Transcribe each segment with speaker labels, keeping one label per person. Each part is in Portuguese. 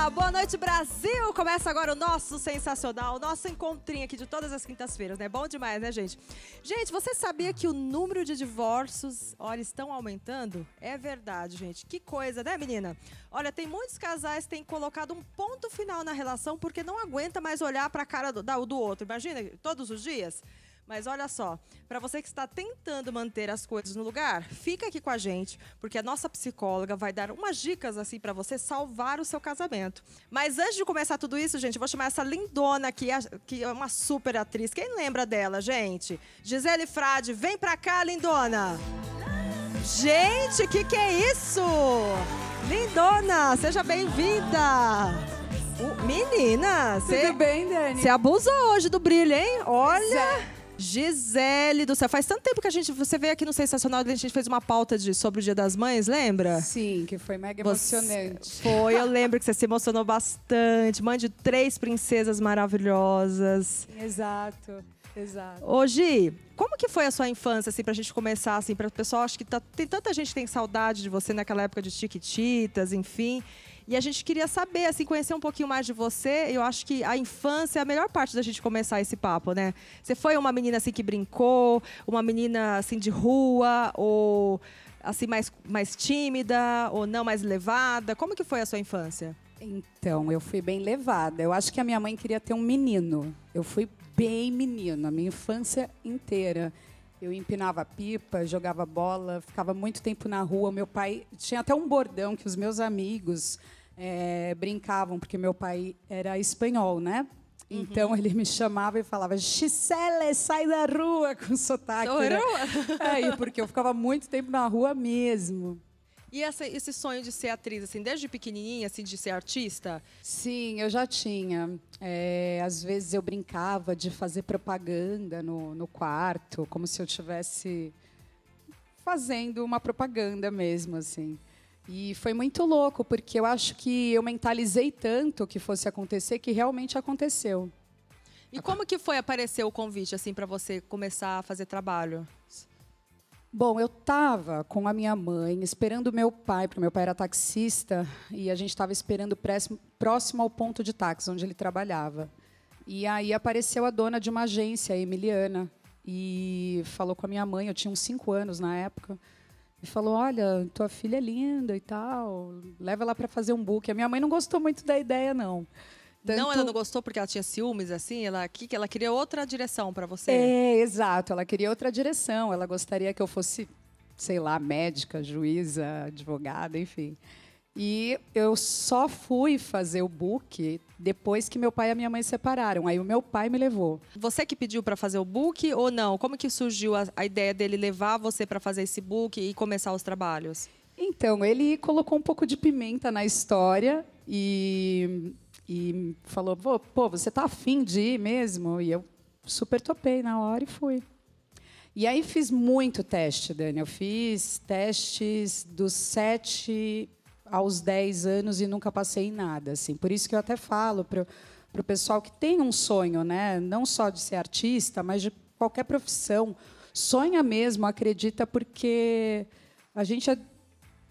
Speaker 1: Boa noite, Brasil! Começa agora o nosso sensacional, o nosso encontrinho aqui de todas as quintas-feiras, né? Bom demais, né, gente? Gente, você sabia que o número de divórcios, olha, estão aumentando? É verdade, gente. Que coisa, né, menina? Olha, tem muitos casais que têm colocado um ponto final na relação porque não aguenta mais olhar para a cara do outro. Imagina, todos os dias. Mas olha só, para você que está tentando manter as coisas no lugar, fica aqui com a gente, porque a nossa psicóloga vai dar umas dicas assim para você salvar o seu casamento. Mas antes de começar tudo isso, gente, eu vou chamar essa lindona aqui, que é uma super atriz. Quem lembra dela, gente? Gisele Frade, vem pra cá, lindona! Gente, que é isso? Lindona, seja bem-vinda! Menina,
Speaker 2: tudo bem, Dani?
Speaker 1: Você abusou hoje do brilho, hein? Olha... Gisele do céu, faz tanto tempo que você veio aqui no Sensacional, a gente fez uma pauta sobre o Dia das Mães, lembra?
Speaker 2: Sim, que foi mega emocionante.
Speaker 1: Foi, eu lembro que você se emocionou bastante, mãe de 3 princesas maravilhosas.
Speaker 2: Exato, exato.
Speaker 1: Ô Gi, como que foi a sua infância, assim, pra gente começar, assim, para o pessoal, acho que tem tanta gente que tem saudade de você naquela época de Chiquititas, enfim... E a gente queria saber, assim, conhecer um pouquinho mais de você. Eu acho que a infância é a melhor parte da gente começar esse papo, né? Você foi uma menina, assim, que brincou? Uma menina, assim, de rua? Ou, assim, mais tímida? Ou não, mais levada? Como que foi a sua infância?
Speaker 2: Então, eu fui bem levada. Eu acho que a minha mãe queria ter um menino. Eu fui bem menina, a minha infância inteira. Eu empinava pipa, jogava bola, ficava muito tempo na rua. Meu pai tinha até um bordão que os meus amigos brincavam, porque meu pai era espanhol, né? Uhum. Então ele me chamava e falava: Gisele, sai da rua, com sotaque. Porque eu ficava muito tempo na rua mesmo.
Speaker 1: E esse sonho de ser atriz, assim, desde pequenininha, assim, de ser artista?
Speaker 2: Sim, eu já tinha. Às vezes eu brincava de fazer propaganda no quarto, como se eu estivesse fazendo uma propaganda mesmo, assim. E foi muito louco, porque eu acho que eu mentalizei tanto que fosse acontecer, que realmente aconteceu.
Speaker 1: E como que foi aparecer o convite, assim, para você começar a fazer trabalho?
Speaker 2: Bom, eu estava com a minha mãe, esperando o meu pai, porque meu pai era taxista, e a gente estava esperando próximo ao ponto de táxi, onde ele trabalhava. E aí apareceu a dona de uma agência, a Emiliana, e falou com a minha mãe, eu tinha uns 5 anos na época, e falou: olha, tua filha é linda e tal, leva ela para fazer um book. A minha mãe não gostou muito da ideia, não.
Speaker 1: Não, ela não gostou porque ela tinha ciúmes, assim? Ela queria outra direção para você?
Speaker 2: Exato. Ela queria outra direção. Ela gostaria que eu fosse, sei lá, médica, juíza, advogada, enfim. E eu só fui fazer o book depois que meu pai e a minha mãe separaram. Aí o meu pai me levou.
Speaker 1: Você que pediu para fazer o book ou não? Como que surgiu a ideia dele levar você para fazer esse book e começar os trabalhos?
Speaker 2: Então, ele colocou um pouco de pimenta na história e falou: pô, você tá afim de ir mesmo? E eu super topei na hora e fui. E aí fiz muito teste, Dani. Eu fiz testes dos 7 aos 10 anos e nunca passei em nada, assim. Por isso que eu até falo para o pessoal que tem um sonho, né? Não só de ser artista, mas de qualquer profissão. Sonha mesmo, acredita, porque a gente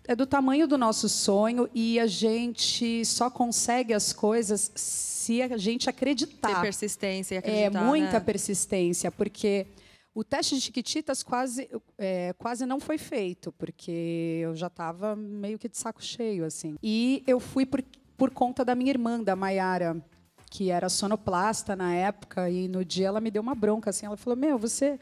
Speaker 2: é do tamanho do nosso sonho e a gente só consegue as coisas se a gente acreditar.
Speaker 1: Ter persistência e acreditar,
Speaker 2: muita
Speaker 1: né?
Speaker 2: persistência, porque o teste de Chiquititas quase não foi feito, porque eu já estava meio que de saco cheio, assim. E eu fui por conta da minha irmã, da Maiara, que era sonoplasta na época, e no dia ela me deu uma bronca, assim. Ela falou: meu, você...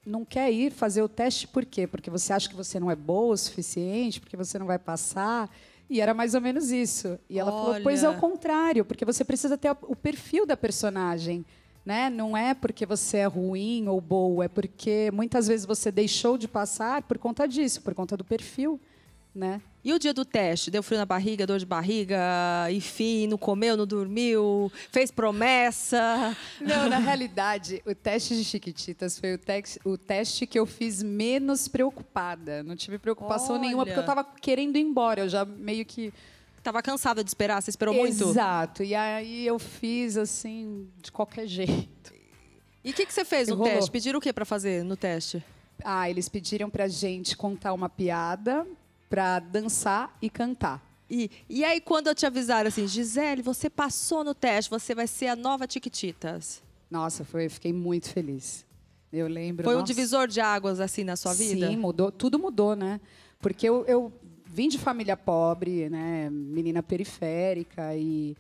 Speaker 2: não quer ir fazer o teste por quê? Porque você acha que você não é boa o suficiente, porque você não vai passar. E era mais ou menos isso. E ela falou: pois é o contrário, porque você precisa ter o perfil da personagem, né? Não é porque você é ruim ou boa, é porque muitas vezes você deixou de passar por conta disso, por conta do perfil, né?
Speaker 1: E o dia do teste? Deu frio na barriga, dor de barriga, enfim, não comeu, não dormiu, fez promessa?
Speaker 2: Não, na realidade, o teste de Chiquititas foi o teste que eu fiz menos preocupada. Não tive preocupação nenhuma, porque eu estava querendo ir embora. Eu já meio que...
Speaker 1: Estava cansada de esperar? Você esperou muito?
Speaker 2: Exato. E aí eu fiz, assim, de qualquer jeito.
Speaker 1: E o que você fez no teste? Pediram o que para fazer no teste?
Speaker 2: Eles pediram pra gente contar uma piada, para dançar e cantar.
Speaker 1: E aí, quando eu te avisaram assim, Gisele, você passou no teste, você vai ser a nova Chiquititas.
Speaker 2: Nossa, fiquei muito feliz. Eu lembro.
Speaker 1: Foi um
Speaker 2: nossa,
Speaker 1: divisor de águas, assim, na sua vida?
Speaker 2: Sim, mudou, tudo mudou, né? Porque eu vim de família pobre, né? Menina periférica e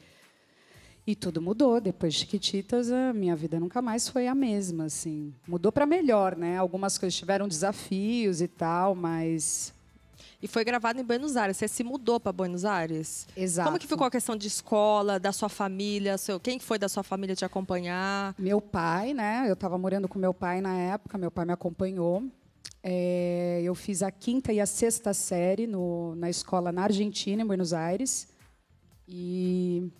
Speaker 2: tudo mudou. Depois de Chiquititas, a minha vida nunca mais foi a mesma, assim. Mudou para melhor, né? Algumas coisas tiveram desafios e tal, mas...
Speaker 1: E foi gravado em Buenos Aires. Você se mudou para Buenos Aires?
Speaker 2: Exato.
Speaker 1: Como que ficou a questão de escola, da sua família? Quem foi da sua família te acompanhar?
Speaker 2: Meu pai, né? Eu estava morando com meu pai na época. Meu pai me acompanhou. Eu fiz a 5ª e a 6ª série na escola na Argentina, em Buenos Aires. E...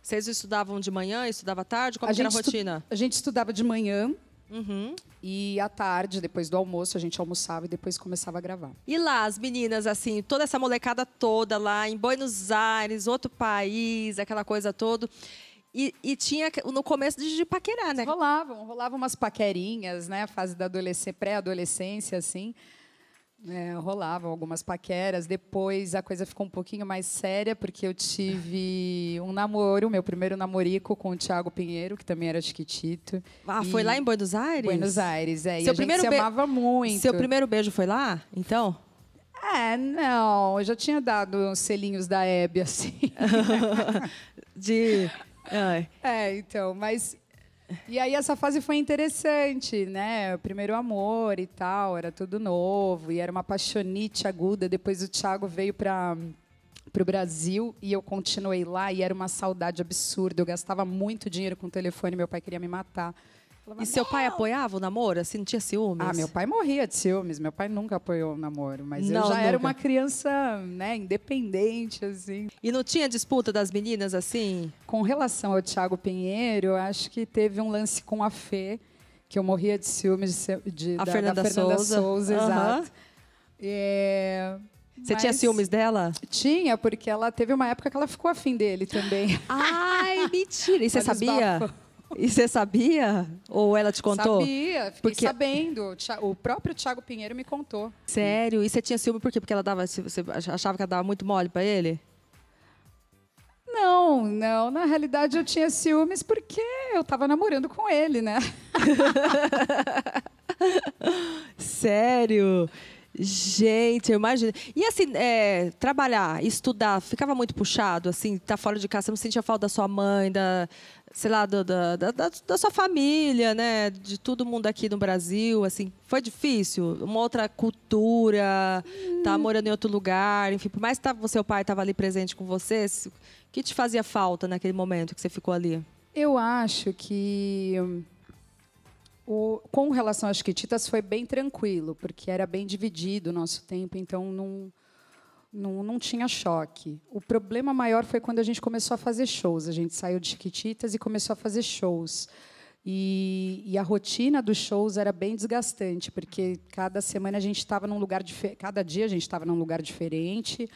Speaker 1: Vocês estudavam de manhã, estudava à tarde? Como que era a rotina?
Speaker 2: A gente estudava de manhã.
Speaker 1: Uhum.
Speaker 2: E à tarde, depois do almoço, a gente almoçava e depois começava a gravar.
Speaker 1: E lá, as meninas, assim, toda essa molecada toda lá em Buenos Aires, outro país, aquela coisa toda. E tinha no começo de paquerar, né?
Speaker 2: Rolavam umas paquerinhas, né? Fase da pré-adolescência, assim. Rolavam algumas paqueras. Depois a coisa ficou um pouquinho mais séria, porque eu tive um namoro, meu primeiro namorico com o Thiago Pinheiro, que também era chiquitito.
Speaker 1: Ah, foi lá em Buenos Aires?
Speaker 2: Buenos Aires, é.
Speaker 1: Seu
Speaker 2: e a gente se amava muito.
Speaker 1: Seu primeiro beijo foi lá, então?
Speaker 2: Não. Eu já tinha dado uns selinhos da Hebe, assim. Então, mas... E aí essa fase foi interessante, né? O primeiro amor e tal, era tudo novo, e era uma paixonite aguda. Depois o Thiago veio para o Brasil e eu continuei lá, e era uma saudade absurda. Eu gastava muito dinheiro com o telefone, meu pai queria me matar.
Speaker 1: E seu pai apoiava o namoro? Assim, não tinha ciúmes?
Speaker 2: Meu pai morria de ciúmes. Meu pai nunca apoiou o namoro. Mas eu já
Speaker 1: nunca.
Speaker 2: era uma criança, né, independente, assim.
Speaker 1: E não tinha disputa das meninas, assim?
Speaker 2: Com relação ao Thiago Pinheiro, eu acho que teve um lance com a Fê, que eu morria de ciúmes da Fernanda Souza. Exato.
Speaker 1: Você tinha ciúmes dela?
Speaker 2: Tinha, porque ela teve uma época que ela ficou afim dele também.
Speaker 1: Ai, mentira! E você sabia? E você sabia? Ou ela te contou?
Speaker 2: Sabia, fiquei sabendo. O próprio Thiago Pinheiro me contou.
Speaker 1: Sério? E você tinha ciúme por quê? Porque ela dava, você achava que ela dava muito mole pra ele?
Speaker 2: Não. Na realidade, eu tinha ciúmes porque eu estava namorando com ele, né?
Speaker 1: Sério? Gente, eu imagino. E assim, trabalhar, estudar, ficava muito puxado, assim, tá fora de casa, você não sentia falta da sua mãe, sei lá, da sua família, né? De todo mundo aqui no Brasil, assim, foi difícil? Uma outra cultura, tá morando em outro lugar, enfim, por mais que seu pai estava ali presente com você, o que te fazia falta naquele momento que você ficou ali?
Speaker 2: Eu acho que com relação às Chiquititas foi bem tranquilo, porque era bem dividido o nosso tempo, então não tinha choque. O problema maior foi quando a gente começou a fazer shows. A gente saiu de Chiquititas e começou a fazer shows. E a rotina dos shows era bem desgastante, porque cada semana a gente estava num lugar diferente, cada dia a gente estava num lugar diferente.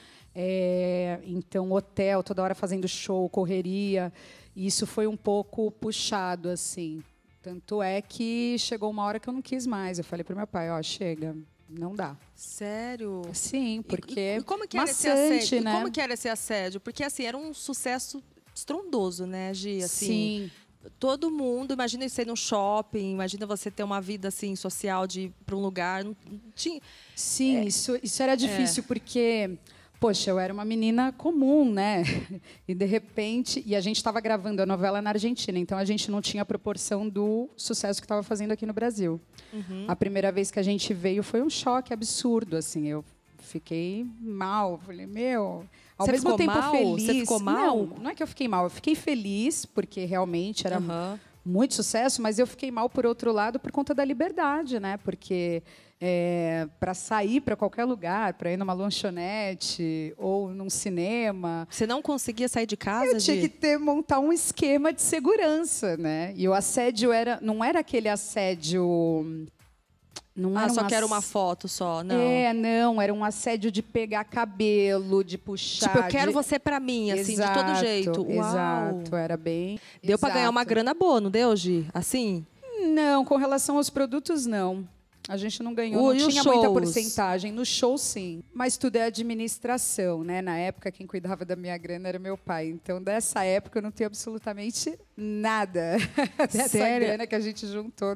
Speaker 2: Então, hotel, toda hora fazendo show, correria. E isso foi um pouco puxado, assim. Tanto é que chegou uma hora que eu não quis mais. Eu falei para o meu pai, chega, não dá.
Speaker 1: Sério?
Speaker 2: Sim, porque
Speaker 1: e como que era esse assédio? Né? E como que era esse assédio? Porque assim, era um sucesso estrondoso, né, Gi? Assim,
Speaker 2: sim.
Speaker 1: Todo mundo, imagina você ir no shopping, imagina você ter uma vida assim social de ir para um lugar. Não tinha...
Speaker 2: Sim, isso era difícil, porque... Poxa, eu era uma menina comum, né? E, de repente... E a gente estava gravando a novela na Argentina, então a gente não tinha a proporção do sucesso que estava fazendo aqui no Brasil. Uhum. A primeira vez que a gente veio foi um choque absurdo, assim. Eu fiquei mal. Falei, Ao mesmo tempo feliz.
Speaker 1: Você ficou mal?
Speaker 2: Não é que eu fiquei mal. Eu fiquei feliz, porque realmente era muito sucesso, mas eu fiquei mal, por outro lado, por conta da liberdade, né? Porque... para sair para qualquer lugar, para ir numa lanchonete ou num cinema.
Speaker 1: Você não conseguia sair de casa?
Speaker 2: Eu tinha que montar um esquema de segurança, né? E o assédio não era aquele assédio... Não era
Speaker 1: só que era uma foto só, não?
Speaker 2: Não, era um assédio de pegar cabelo, de puxar...
Speaker 1: Tipo, eu quero você pra mim, assim,
Speaker 2: exato,
Speaker 1: de todo jeito. Uau.
Speaker 2: Exato, era bem...
Speaker 1: Deu para ganhar uma grana boa, não deu, Gi? Assim?
Speaker 2: Não, com relação aos produtos, não. A gente não ganhou, não
Speaker 1: E os
Speaker 2: tinha muita
Speaker 1: shows?
Speaker 2: porcentagem. No show, sim. Mas tudo é administração, né? Na época, quem cuidava da minha grana era meu pai. Então, dessa época, eu não tenho absolutamente nada dessa
Speaker 1: Sério?
Speaker 2: grana que a gente juntou.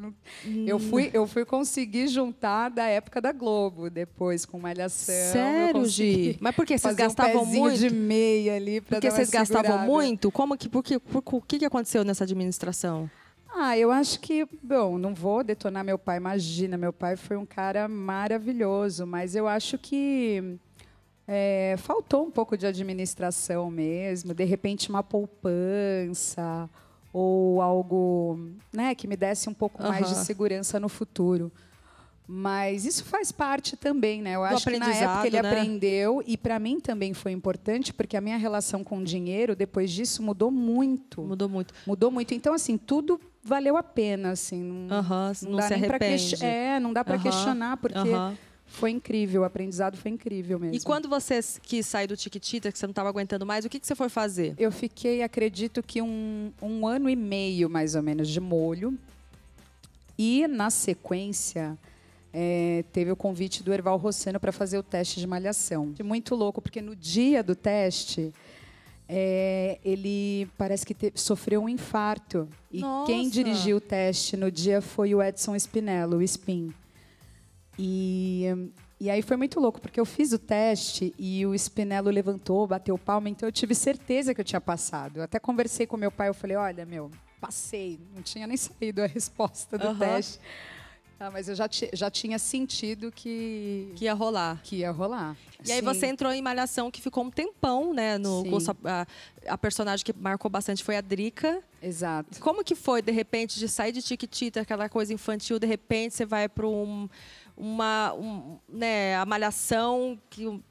Speaker 2: Eu fui conseguir juntar da época da Globo, depois, com Malhação.
Speaker 1: Sério, Gi? Mas por que vocês
Speaker 2: fazer
Speaker 1: gastavam
Speaker 2: um pezinho
Speaker 1: muito?
Speaker 2: de meia ali para
Speaker 1: Porque
Speaker 2: dar uma
Speaker 1: vocês gastavam
Speaker 2: segurada.
Speaker 1: muito? O que aconteceu nessa administração?
Speaker 2: Eu acho que, bom, não vou detonar meu pai, imagina, meu pai foi um cara maravilhoso, mas eu acho que faltou um pouco de administração mesmo, de repente uma poupança ou algo, né, que me desse um pouco mais de segurança no futuro. Mas isso faz parte também, né? Eu acho que na época ele aprendeu e para mim também foi importante porque a minha relação com o dinheiro depois disso mudou muito.
Speaker 1: Mudou muito.
Speaker 2: Mudou muito. Então assim, tudo valeu a pena, assim.
Speaker 1: Não
Speaker 2: dá
Speaker 1: se
Speaker 2: nem pra
Speaker 1: arrepende.
Speaker 2: não dá para questionar porque foi incrível, o aprendizado foi incrível mesmo.
Speaker 1: E quando você quis sair do Tiquitita, que você não estava aguentando mais, o que você foi fazer?
Speaker 2: Eu fiquei, acredito que um ano e meio mais ou menos de molho e na sequência teve o convite do Erval Rossano para fazer o teste de malhação. Muito louco, porque no dia do teste, ele parece que sofreu um infarto. E quem dirigiu o teste no dia foi o Edson Spinello, o Spin. E aí foi muito louco, porque eu fiz o teste e o Spinello levantou, bateu palma, então eu tive certeza que eu tinha passado. Eu até conversei com meu pai, eu falei, olha, passei. Não tinha nem saído a resposta do teste. Mas eu já tinha sentido que
Speaker 1: ia rolar.
Speaker 2: Que ia rolar.
Speaker 1: E aí você entrou em Malhação, que ficou um tempão, né? A personagem que marcou bastante foi a Drica.
Speaker 2: Exato.
Speaker 1: Como que foi, de repente, de sair de Tiquitita, aquela coisa infantil, de repente você vai para a Malhação, que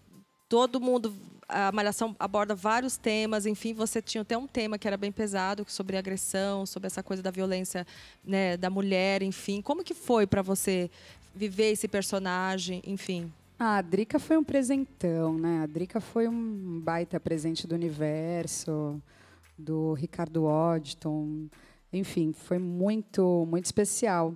Speaker 1: todo mundo... A Malhação aborda vários temas, enfim, você tinha até um tema que era bem pesado, sobre agressão, sobre essa coisa da violência, né, da mulher, enfim. Como que foi para você viver esse personagem, enfim?
Speaker 2: A Drica foi um presentão, né? A Drica foi um baita presente do universo, do Ricardo Waddington, enfim, foi muito, muito especial.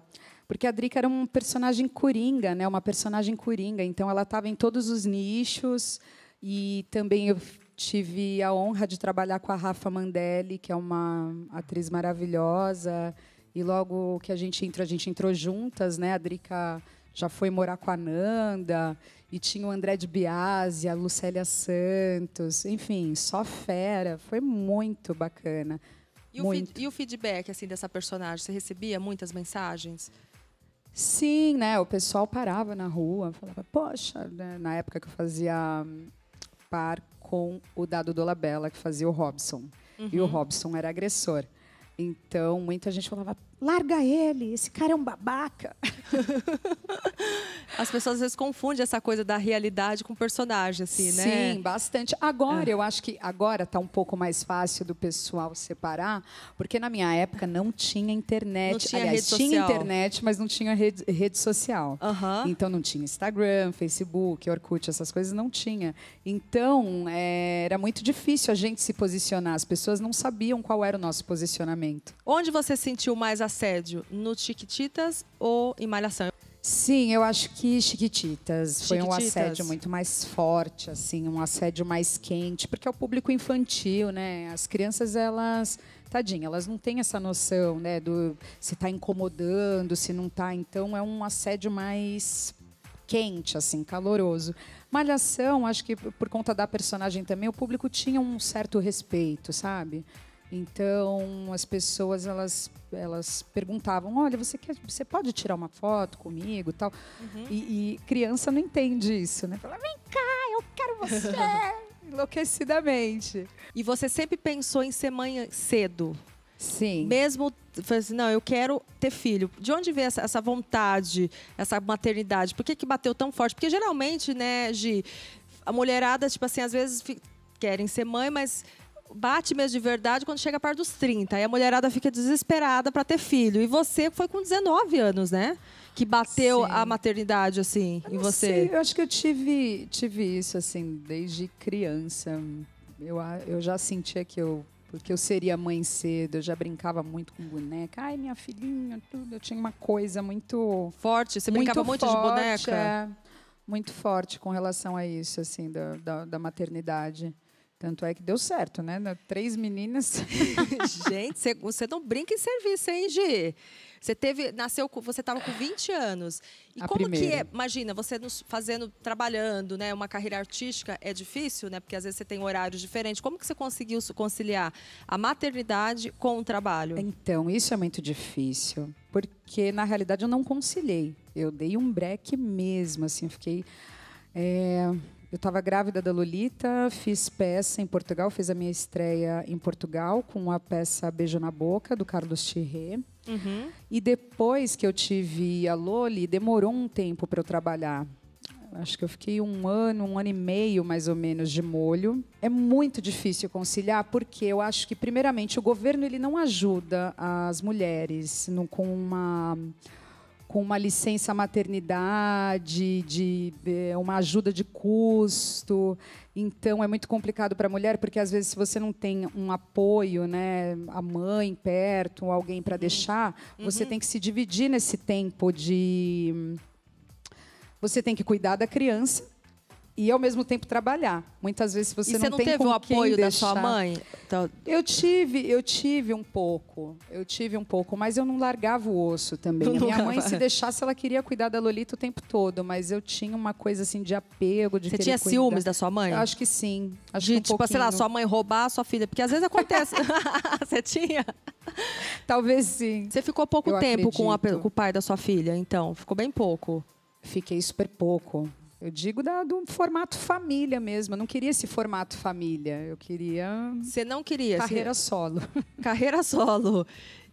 Speaker 2: Porque a Drica era um personagem coringa, né? Uma personagem coringa, então ela estava em todos os nichos. E também eu tive a honra de trabalhar com a Rafa Mandelli, que é uma atriz maravilhosa. E logo que a gente entrou juntas, né? A Drica já foi morar com a Nanda. E tinha o André de Biasi, a Lucélia Santos. Enfim, só fera. Foi muito bacana.
Speaker 1: E o feedback assim, dessa personagem? Você recebia muitas mensagens?
Speaker 2: Sim, né? O pessoal parava na rua, falava, poxa, né? Na época que eu fazia par com o Dado Dolabella, que fazia o Robson. E o Robson era agressor. Então, muita gente falava, larga ele, esse cara é um babaca.
Speaker 1: As pessoas, às vezes, confundem essa coisa da realidade com personagem, assim, né?
Speaker 2: Sim, bastante. Agora, eu acho que agora está um pouco mais fácil do pessoal separar, porque na minha época não tinha internet.
Speaker 1: Não tinha
Speaker 2: Aliás,
Speaker 1: rede social.
Speaker 2: tinha internet, mas não tinha rede social. Então, não tinha Instagram, Facebook, Orkut, essas coisas não tinha. Então, era muito difícil a gente se posicionar. As pessoas não sabiam qual era o nosso posicionamento.
Speaker 1: Onde você sentiu mais assédio? No Chiquititas ou em Malhação?
Speaker 2: Sim, eu acho que Chiquititas foi um assédio muito mais forte, assim, um assédio mais quente, porque é o público infantil, né? As crianças, elas, tadinha, elas não têm essa noção, né, do se está incomodando, se não está. Então é um assédio mais quente, assim, caloroso. Malhação, acho que por conta da personagem também, o público tinha um certo respeito, sabe? Então, as pessoas, elas perguntavam, olha, você pode tirar uma foto comigo? Tal. E criança não entende isso, né? Fala, vem cá, eu quero você! Enlouquecidamente.
Speaker 1: E você sempre pensou em ser mãe cedo?
Speaker 2: Sim.
Speaker 1: Mesmo, assim, não, eu quero ter filho. De onde veio essa vontade, essa maternidade? Por que bateu tão forte? Porque geralmente, né, Gi, a mulherada, tipo assim, às vezes querem ser mãe, mas bate mesmo de verdade quando chega perto dos 30. Aí a mulherada fica desesperada para ter filho. E você foi com 19 anos, né? Que bateu a maternidade, assim, em você.
Speaker 2: Sei, eu acho que eu tive isso, assim, desde criança. Eu já sentia que eu porque eu seria mãe cedo, eu já brincava muito com boneca. Ai, minha filhinha, tudo. Eu tinha uma coisa muito...
Speaker 1: Forte? Você brincava muito de boneca?
Speaker 2: É, muito forte com relação a isso, assim, da maternidade. Tanto é que deu certo, né? 3 meninas.
Speaker 1: Gente, você não brinca em serviço, hein, Gi? Você estava com 20 anos. E
Speaker 2: A
Speaker 1: como
Speaker 2: primeira.
Speaker 1: que é? Imagina, você trabalhando, né, uma carreira artística é difícil, né? Porque às vezes você tem horários diferentes. Como que você conseguiu conciliar a maternidade com o trabalho?
Speaker 2: Então, isso é muito difícil, porque na realidade eu não conciliei. Eu dei um break mesmo, assim, eu fiquei... Eu estava grávida da Lolita, fiz peça em Portugal, fiz a minha estreia em Portugal com a peça Beijo na Boca, do Carlos Thierry.
Speaker 1: Uhum.
Speaker 2: E depois que eu tive a Loli, demorou um tempo para eu trabalhar. Acho que eu fiquei um ano e meio, mais ou menos, de molho. É muito difícil conciliar, porque eu acho que, primeiramente, o governo ele não ajuda as mulheres com uma licença maternidade, uma ajuda de custo. Então, é muito complicado para a mulher, porque, às vezes, se você não tem um apoio, né, a mãe perto, alguém para deixar, você tem que se dividir nesse tempo de... Você tem que cuidar da criança e, ao mesmo tempo, trabalhar. Muitas vezes, você não tem
Speaker 1: teve
Speaker 2: com
Speaker 1: o apoio
Speaker 2: quem
Speaker 1: da sua
Speaker 2: deixar.
Speaker 1: mãe? Então...
Speaker 2: Eu tive um pouco, mas eu não largava o osso também. A minha mãe, se deixasse, ela queria cuidar da Lolita o tempo todo, mas eu tinha uma coisa assim de apego, de
Speaker 1: Você
Speaker 2: querer
Speaker 1: tinha
Speaker 2: cuidar.
Speaker 1: ciúmes da sua mãe?
Speaker 2: Eu acho que sim. Acho
Speaker 1: De,
Speaker 2: que um
Speaker 1: tipo, sei lá,
Speaker 2: pouquinho.
Speaker 1: sua mãe roubar a sua filha, porque às vezes acontece. Você tinha?
Speaker 2: Talvez sim.
Speaker 1: Você ficou pouco
Speaker 2: Eu
Speaker 1: tempo com
Speaker 2: acredito.
Speaker 1: o pai da sua filha, então? Ficou bem pouco.
Speaker 2: Fiquei super pouco. Eu digo do formato família mesmo. Eu não queria esse formato família. Eu queria
Speaker 1: Você não queria?
Speaker 2: carreira solo.
Speaker 1: Carreira solo.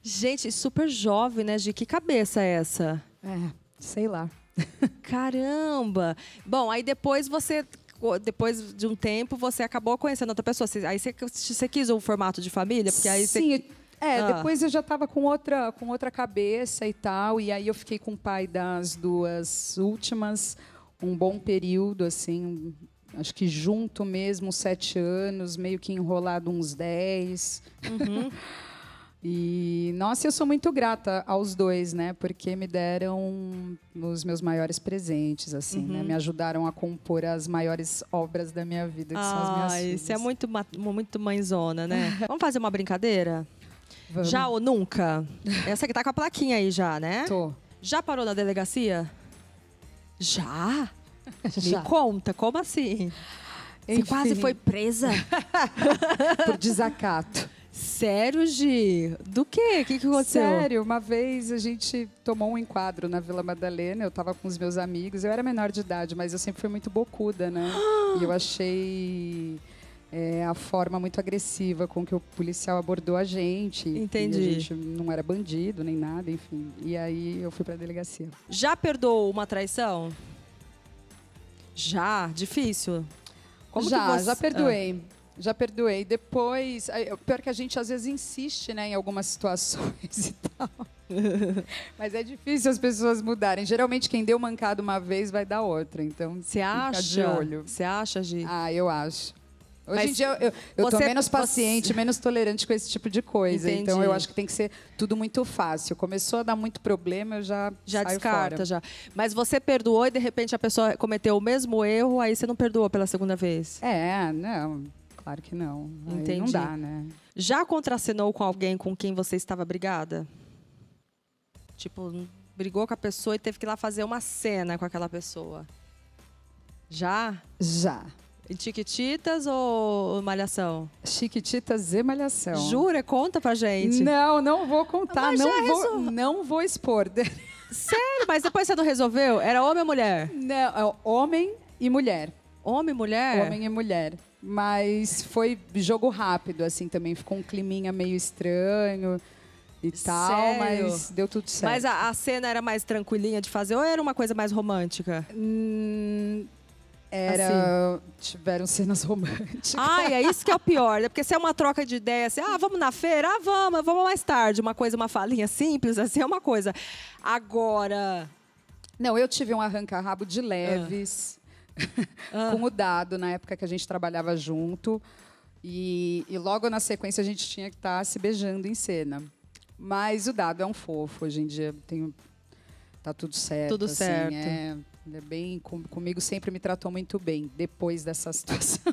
Speaker 1: Gente, super jovem, né, Gi? Que cabeça é essa?
Speaker 2: Sei lá.
Speaker 1: Caramba! Bom, aí depois de um tempo, você acabou conhecendo outra pessoa. Aí você quis um formato de família? Porque aí
Speaker 2: Sim,
Speaker 1: Ah.
Speaker 2: depois eu já estava com outra cabeça e tal. E aí eu fiquei com o pai das 2 últimas, um bom período, assim, acho que junto mesmo, 7 anos, meio que enrolado uns 10.
Speaker 1: Uhum.
Speaker 2: E, nossa, eu sou muito grata aos 2, né? Porque me deram os meus maiores presentes, assim, né? Me ajudaram a compor as maiores obras da minha vida, que são as minhas filhas.
Speaker 1: Isso é muito mãezona, né? Vamos fazer uma brincadeira?
Speaker 2: Vamos.
Speaker 1: Já ou nunca? Essa aqui tá com a plaquinha aí já, né?
Speaker 2: Tô.
Speaker 1: Já parou na delegacia? Já?
Speaker 2: Já.
Speaker 1: Me conta, como assim? Você
Speaker 2: Enfim.
Speaker 1: quase foi presa?
Speaker 2: Por desacato.
Speaker 1: Sério, Gi? Do quê? O que aconteceu?
Speaker 2: Sério, uma vez a gente tomou um enquadro na Vila Madalena, eu estava com os meus amigos, eu era menor de idade, mas eu sempre fui muito bocuda, né? E eu achei a forma muito agressiva com que o policial abordou a gente.
Speaker 1: Entendi.
Speaker 2: E a gente não era bandido nem nada, enfim. E aí eu fui para a delegacia.
Speaker 1: Já perdoou uma traição? Já? Difícil? Como
Speaker 2: já,
Speaker 1: que você...
Speaker 2: já perdoei. Já perdoei. Depois, pior que a gente às vezes insiste, né, em algumas situações e tal. Mas é difícil as pessoas mudarem. Geralmente quem deu mancada uma vez vai dar outra. Então,
Speaker 1: Você
Speaker 2: fica
Speaker 1: acha?
Speaker 2: de olho.
Speaker 1: Você acha, Gi?
Speaker 2: Ah, eu acho. Hoje
Speaker 1: Mas
Speaker 2: em dia eu tô menos paciente, menos tolerante com esse tipo de coisa.
Speaker 1: Entendi.
Speaker 2: Então eu acho que tem que ser tudo muito fácil. Começou a dar muito problema, eu já saio
Speaker 1: descarta,
Speaker 2: fora.
Speaker 1: já. Mas você perdoou e de repente a pessoa cometeu o mesmo erro, aí você não perdoou pela segunda vez?
Speaker 2: Não. Claro que não. Aí
Speaker 1: Entendi.
Speaker 2: não dá, né?
Speaker 1: Já contracenou com alguém com quem você estava brigada? Tipo, brigou com a pessoa e teve que ir lá fazer uma cena com aquela pessoa. Já?
Speaker 2: Já.
Speaker 1: Em Chiquititas ou Malhação?
Speaker 2: Chiquititas e Malhação.
Speaker 1: Jura? Conta pra gente.
Speaker 2: Não vou contar,
Speaker 1: Mas
Speaker 2: não vou expor.
Speaker 1: Sério? Mas depois você não resolveu? Era homem ou mulher?
Speaker 2: Não, é homem e mulher.
Speaker 1: Homem e mulher?
Speaker 2: Homem e mulher. Mas foi jogo rápido, assim, também. Ficou um climinha meio estranho e tal,
Speaker 1: Sério?
Speaker 2: mas deu tudo certo.
Speaker 1: Mas a cena era mais tranquilinha de fazer ou era uma coisa mais romântica?
Speaker 2: Tiveram cenas românticas.
Speaker 1: Ai, é isso que é o pior, né? Porque se é uma troca de ideia, assim, vamos na feira? Vamos mais tarde. Uma falinha simples, assim, é uma coisa. Agora...
Speaker 2: Não, eu tive um arranca-rabo de leves com o Dado, na época que a gente trabalhava junto. E logo na sequência a gente tinha que estar se beijando em cena. Mas o Dado é um fofo. Hoje em dia tá tudo certo.
Speaker 1: Tudo
Speaker 2: assim,
Speaker 1: certo.
Speaker 2: É bem, comigo sempre me tratou muito bem, depois dessa situação.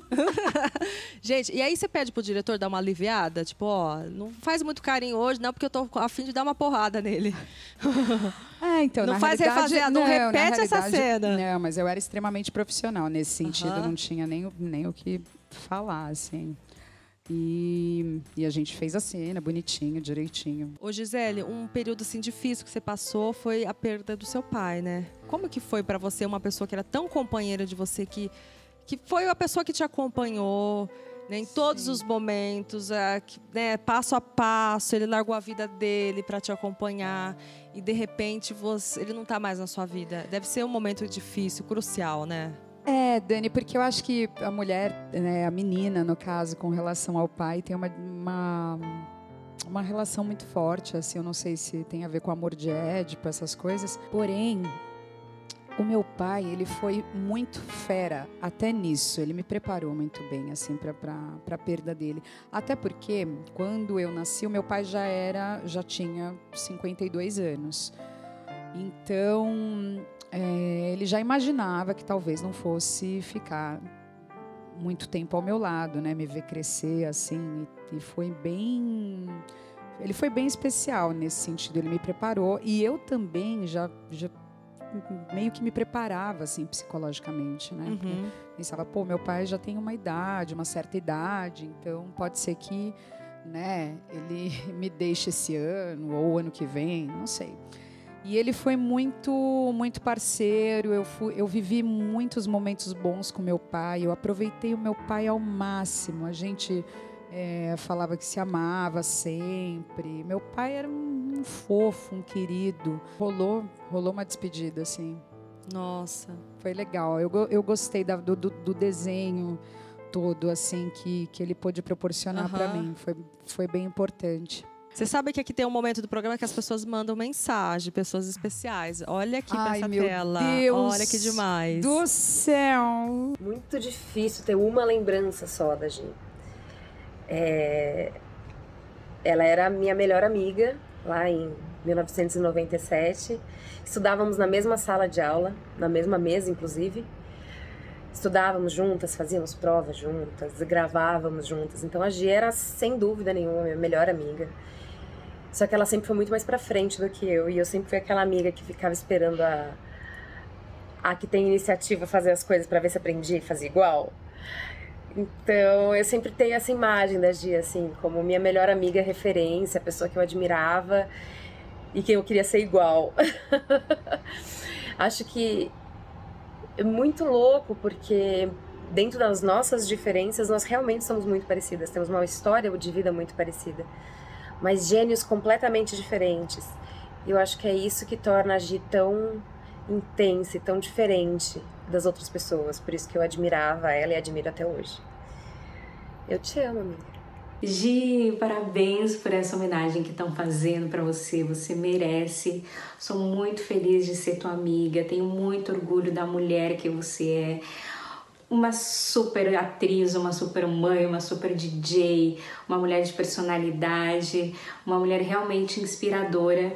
Speaker 1: Gente, e aí você pede pro diretor dar uma aliviada? Tipo, ó, não faz muito carinho hoje, não, porque eu tô a fim de dar uma porrada nele.
Speaker 2: Então,
Speaker 1: não faz refazer, não repete essa cena.
Speaker 2: Não, mas eu era extremamente profissional nesse sentido, não tinha nem o que falar, assim. E a gente fez a cena bonitinho, direitinho.
Speaker 1: Ô, Gisele, um período assim difícil que você passou foi a perda do seu pai, né? Como que foi pra você, uma pessoa que era tão companheira de você, que foi a pessoa que te acompanhou, né, em todos os momentos, né, passo a passo, ele largou a vida dele pra te acompanhar e de repente ele não tá mais na sua vida. Deve ser um momento difícil, crucial, né?
Speaker 2: Dani, porque eu acho que a mulher, né, a menina, no caso, com relação ao pai, tem uma relação muito forte, assim, eu não sei se tem a ver com amor de Édipo, essas coisas. Porém, o meu pai, ele foi muito fera até nisso. Ele me preparou muito bem, assim, para a perda dele. Até porque, quando eu nasci, o meu pai já tinha 52 anos. Então, ele já imaginava que talvez não fosse ficar muito tempo ao meu lado, né? Me ver crescer, assim. E foi bem... Ele foi bem especial nesse sentido. Ele me preparou. E eu também já meio que me preparava, assim, psicologicamente, né?
Speaker 1: Uhum.
Speaker 2: Pensava, meu pai já tem uma certa idade, então pode ser que, né, ele me deixe esse ano ou ano que vem, não sei. E ele foi muito, muito parceiro, eu vivi muitos momentos bons com meu pai, eu aproveitei o meu pai ao máximo, a gente falava que se amava sempre. Meu pai era um fofo, um querido. Rolou uma despedida, assim.
Speaker 1: Nossa.
Speaker 2: Foi legal, eu gostei do desenho todo, assim, que ele pôde proporcionar para mim, foi bem importante.
Speaker 1: Você sabe que aqui tem um momento do programa que as pessoas mandam mensagem, pessoas especiais. Olha aqui pra essa tela.
Speaker 2: Deus
Speaker 1: olha que demais.
Speaker 2: Do céu!
Speaker 3: Muito difícil ter uma lembrança só da Gi. Ela era a minha melhor amiga, lá em 1997. Estudávamos na mesma sala de aula, na mesma mesa, inclusive. Estudávamos juntas, fazíamos provas juntas, gravávamos juntas. Então a Gi era, sem dúvida nenhuma, minha melhor amiga. Só que ela sempre foi muito mais pra frente do que eu. E eu sempre fui aquela amiga que ficava esperando a que tem iniciativa fazer as coisas pra ver se aprendia e fazia igual. Então eu sempre tenho essa imagem da Gi, assim, como minha melhor amiga referência, a pessoa que eu admirava e quem eu queria ser igual. Acho que é muito louco, porque dentro das nossas diferenças, nós realmente somos muito parecidas. Temos uma história de vida muito parecida, mas gênios completamente diferentes. E eu acho que é isso que torna a Gi tão intensa e tão diferente das outras pessoas. Por isso que eu admirava ela e admiro até hoje. Eu te amo, amiga.
Speaker 4: Gi, parabéns por essa homenagem que estão fazendo para você. Você merece. Sou muito feliz de ser tua amiga. Tenho muito orgulho da mulher que você é. Uma super atriz, uma super mãe, uma super DJ, uma mulher de personalidade, uma mulher realmente inspiradora.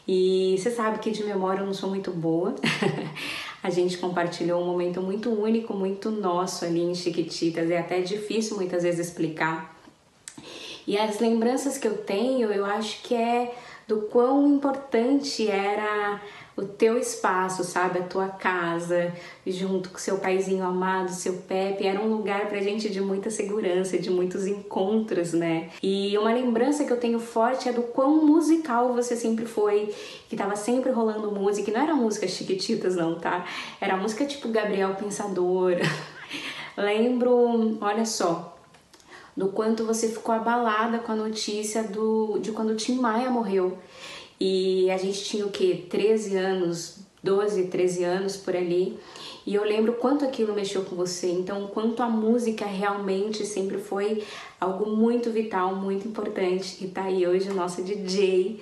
Speaker 4: E você sabe que de memória eu não sou muito boa. A gente compartilhou um momento muito único, muito nosso ali em Chiquititas. É até difícil muitas vezes explicar. E as lembranças que eu tenho, eu acho que é do quão importante era o teu espaço, sabe? A tua casa, junto com seu paizinho amado, seu Pepe. Era um lugar pra gente de muita segurança, de muitos encontros, né? E uma lembrança que eu tenho forte é do quão musical você sempre foi, que tava sempre rolando música. E não era música Chiquititas, não, tá? Era música tipo Gabriel Pensador. Lembro, olha só, do quanto você ficou abalada com a notícia de quando o Tim Maia morreu. E a gente tinha o quê? 13 anos, 12, 13 anos por ali. E eu lembro quanto aquilo mexeu com você. Então, quanto a música realmente sempre foi algo muito vital, muito importante. E tá aí hoje o nosso DJ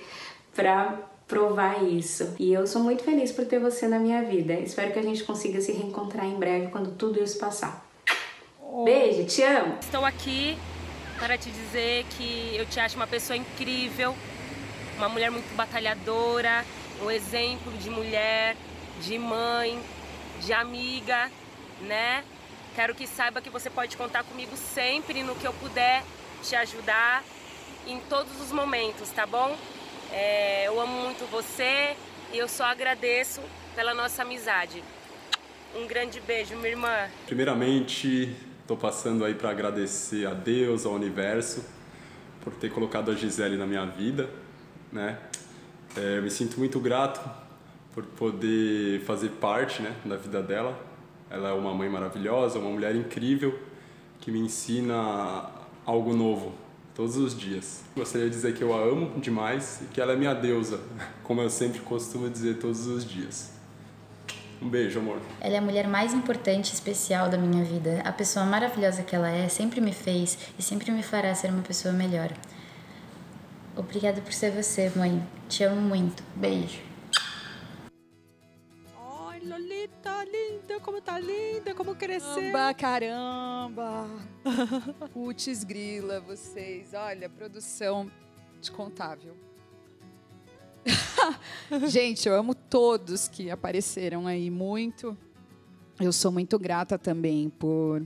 Speaker 4: pra provar isso. E eu sou muito feliz por ter você na minha vida. Espero que a gente consiga se reencontrar em breve quando tudo isso passar. Beijo, te amo!
Speaker 1: Estou aqui
Speaker 5: para te dizer que eu te acho uma pessoa incrível, uma mulher muito batalhadora, um exemplo de mulher, de mãe, de amiga, né? Quero que saiba que você pode contar comigo sempre no que eu puder te ajudar em todos os momentos, tá bom? Eu amo muito você e eu só agradeço pela nossa amizade. Um grande beijo, minha irmã.
Speaker 6: Primeiramente, estou passando aí para agradecer a Deus, ao universo, por ter colocado a Gisele na minha vida, né? Eu me sinto muito grato por poder fazer parte, né, da vida dela. Ela é uma mãe maravilhosa, uma mulher incrível, que me ensina algo novo todos os dias. Gostaria de dizer que eu a amo demais e que ela é minha deusa, como eu sempre costumo dizer todos os dias. Um beijo, amor.
Speaker 7: Ela é a mulher mais importante e especial da minha vida. A pessoa maravilhosa que ela é sempre me fez e sempre me fará ser uma pessoa melhor. Obrigada por ser você, mãe. Te amo muito. Beijo.
Speaker 1: Ai, Lolita, linda, como tá linda, como cresceu.
Speaker 2: Caramba! Putz grila, vocês. Olha, produção descontável. Gente, eu amo todos que apareceram aí muito. Eu sou muito grata também por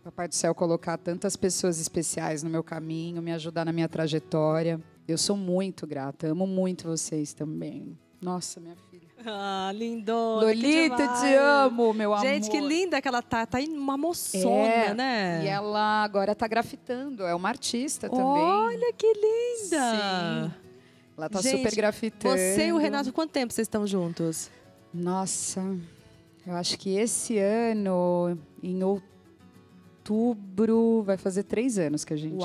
Speaker 2: Papai do Céu colocar tantas pessoas especiais no meu caminho, me ajudar na minha trajetória. Eu sou muito grata, amo muito vocês também. Nossa, minha filha.
Speaker 1: Ah, lindona.
Speaker 2: Lolita, te amo, meu amor.
Speaker 1: Gente, que linda que ela tá. Tá uma moçona, né?
Speaker 2: E ela agora tá grafitando, é uma artista também.
Speaker 1: Olha que linda.
Speaker 2: Sim. Ela tá
Speaker 1: Gente,
Speaker 2: super grafitando.
Speaker 1: Você e o Renato, quanto tempo vocês estão juntos?
Speaker 2: Nossa, eu acho que esse ano, em outubro, vai fazer 3 anos que a gente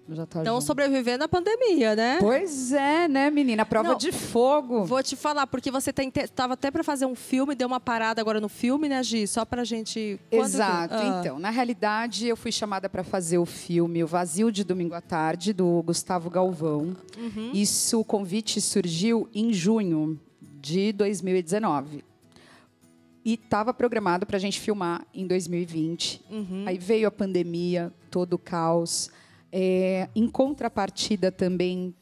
Speaker 2: já tá
Speaker 1: Então,
Speaker 2: junto.
Speaker 1: sobrevivendo à pandemia, né?
Speaker 2: Pois é, né, menina? Prova
Speaker 1: Não,
Speaker 2: de fogo.
Speaker 1: Vou te falar, porque você tava até para fazer um filme, deu uma parada agora no filme, né, Gi? Só pra gente...
Speaker 2: Exato. Então, na realidade, eu fui chamada para fazer o filme O Vazio de Domingo à Tarde, do Gustavo Galvão. Isso, o convite surgiu em junho de 2019. E estava programado para a gente filmar em 2020. Aí veio a pandemia, todo o caos. Em contrapartida também,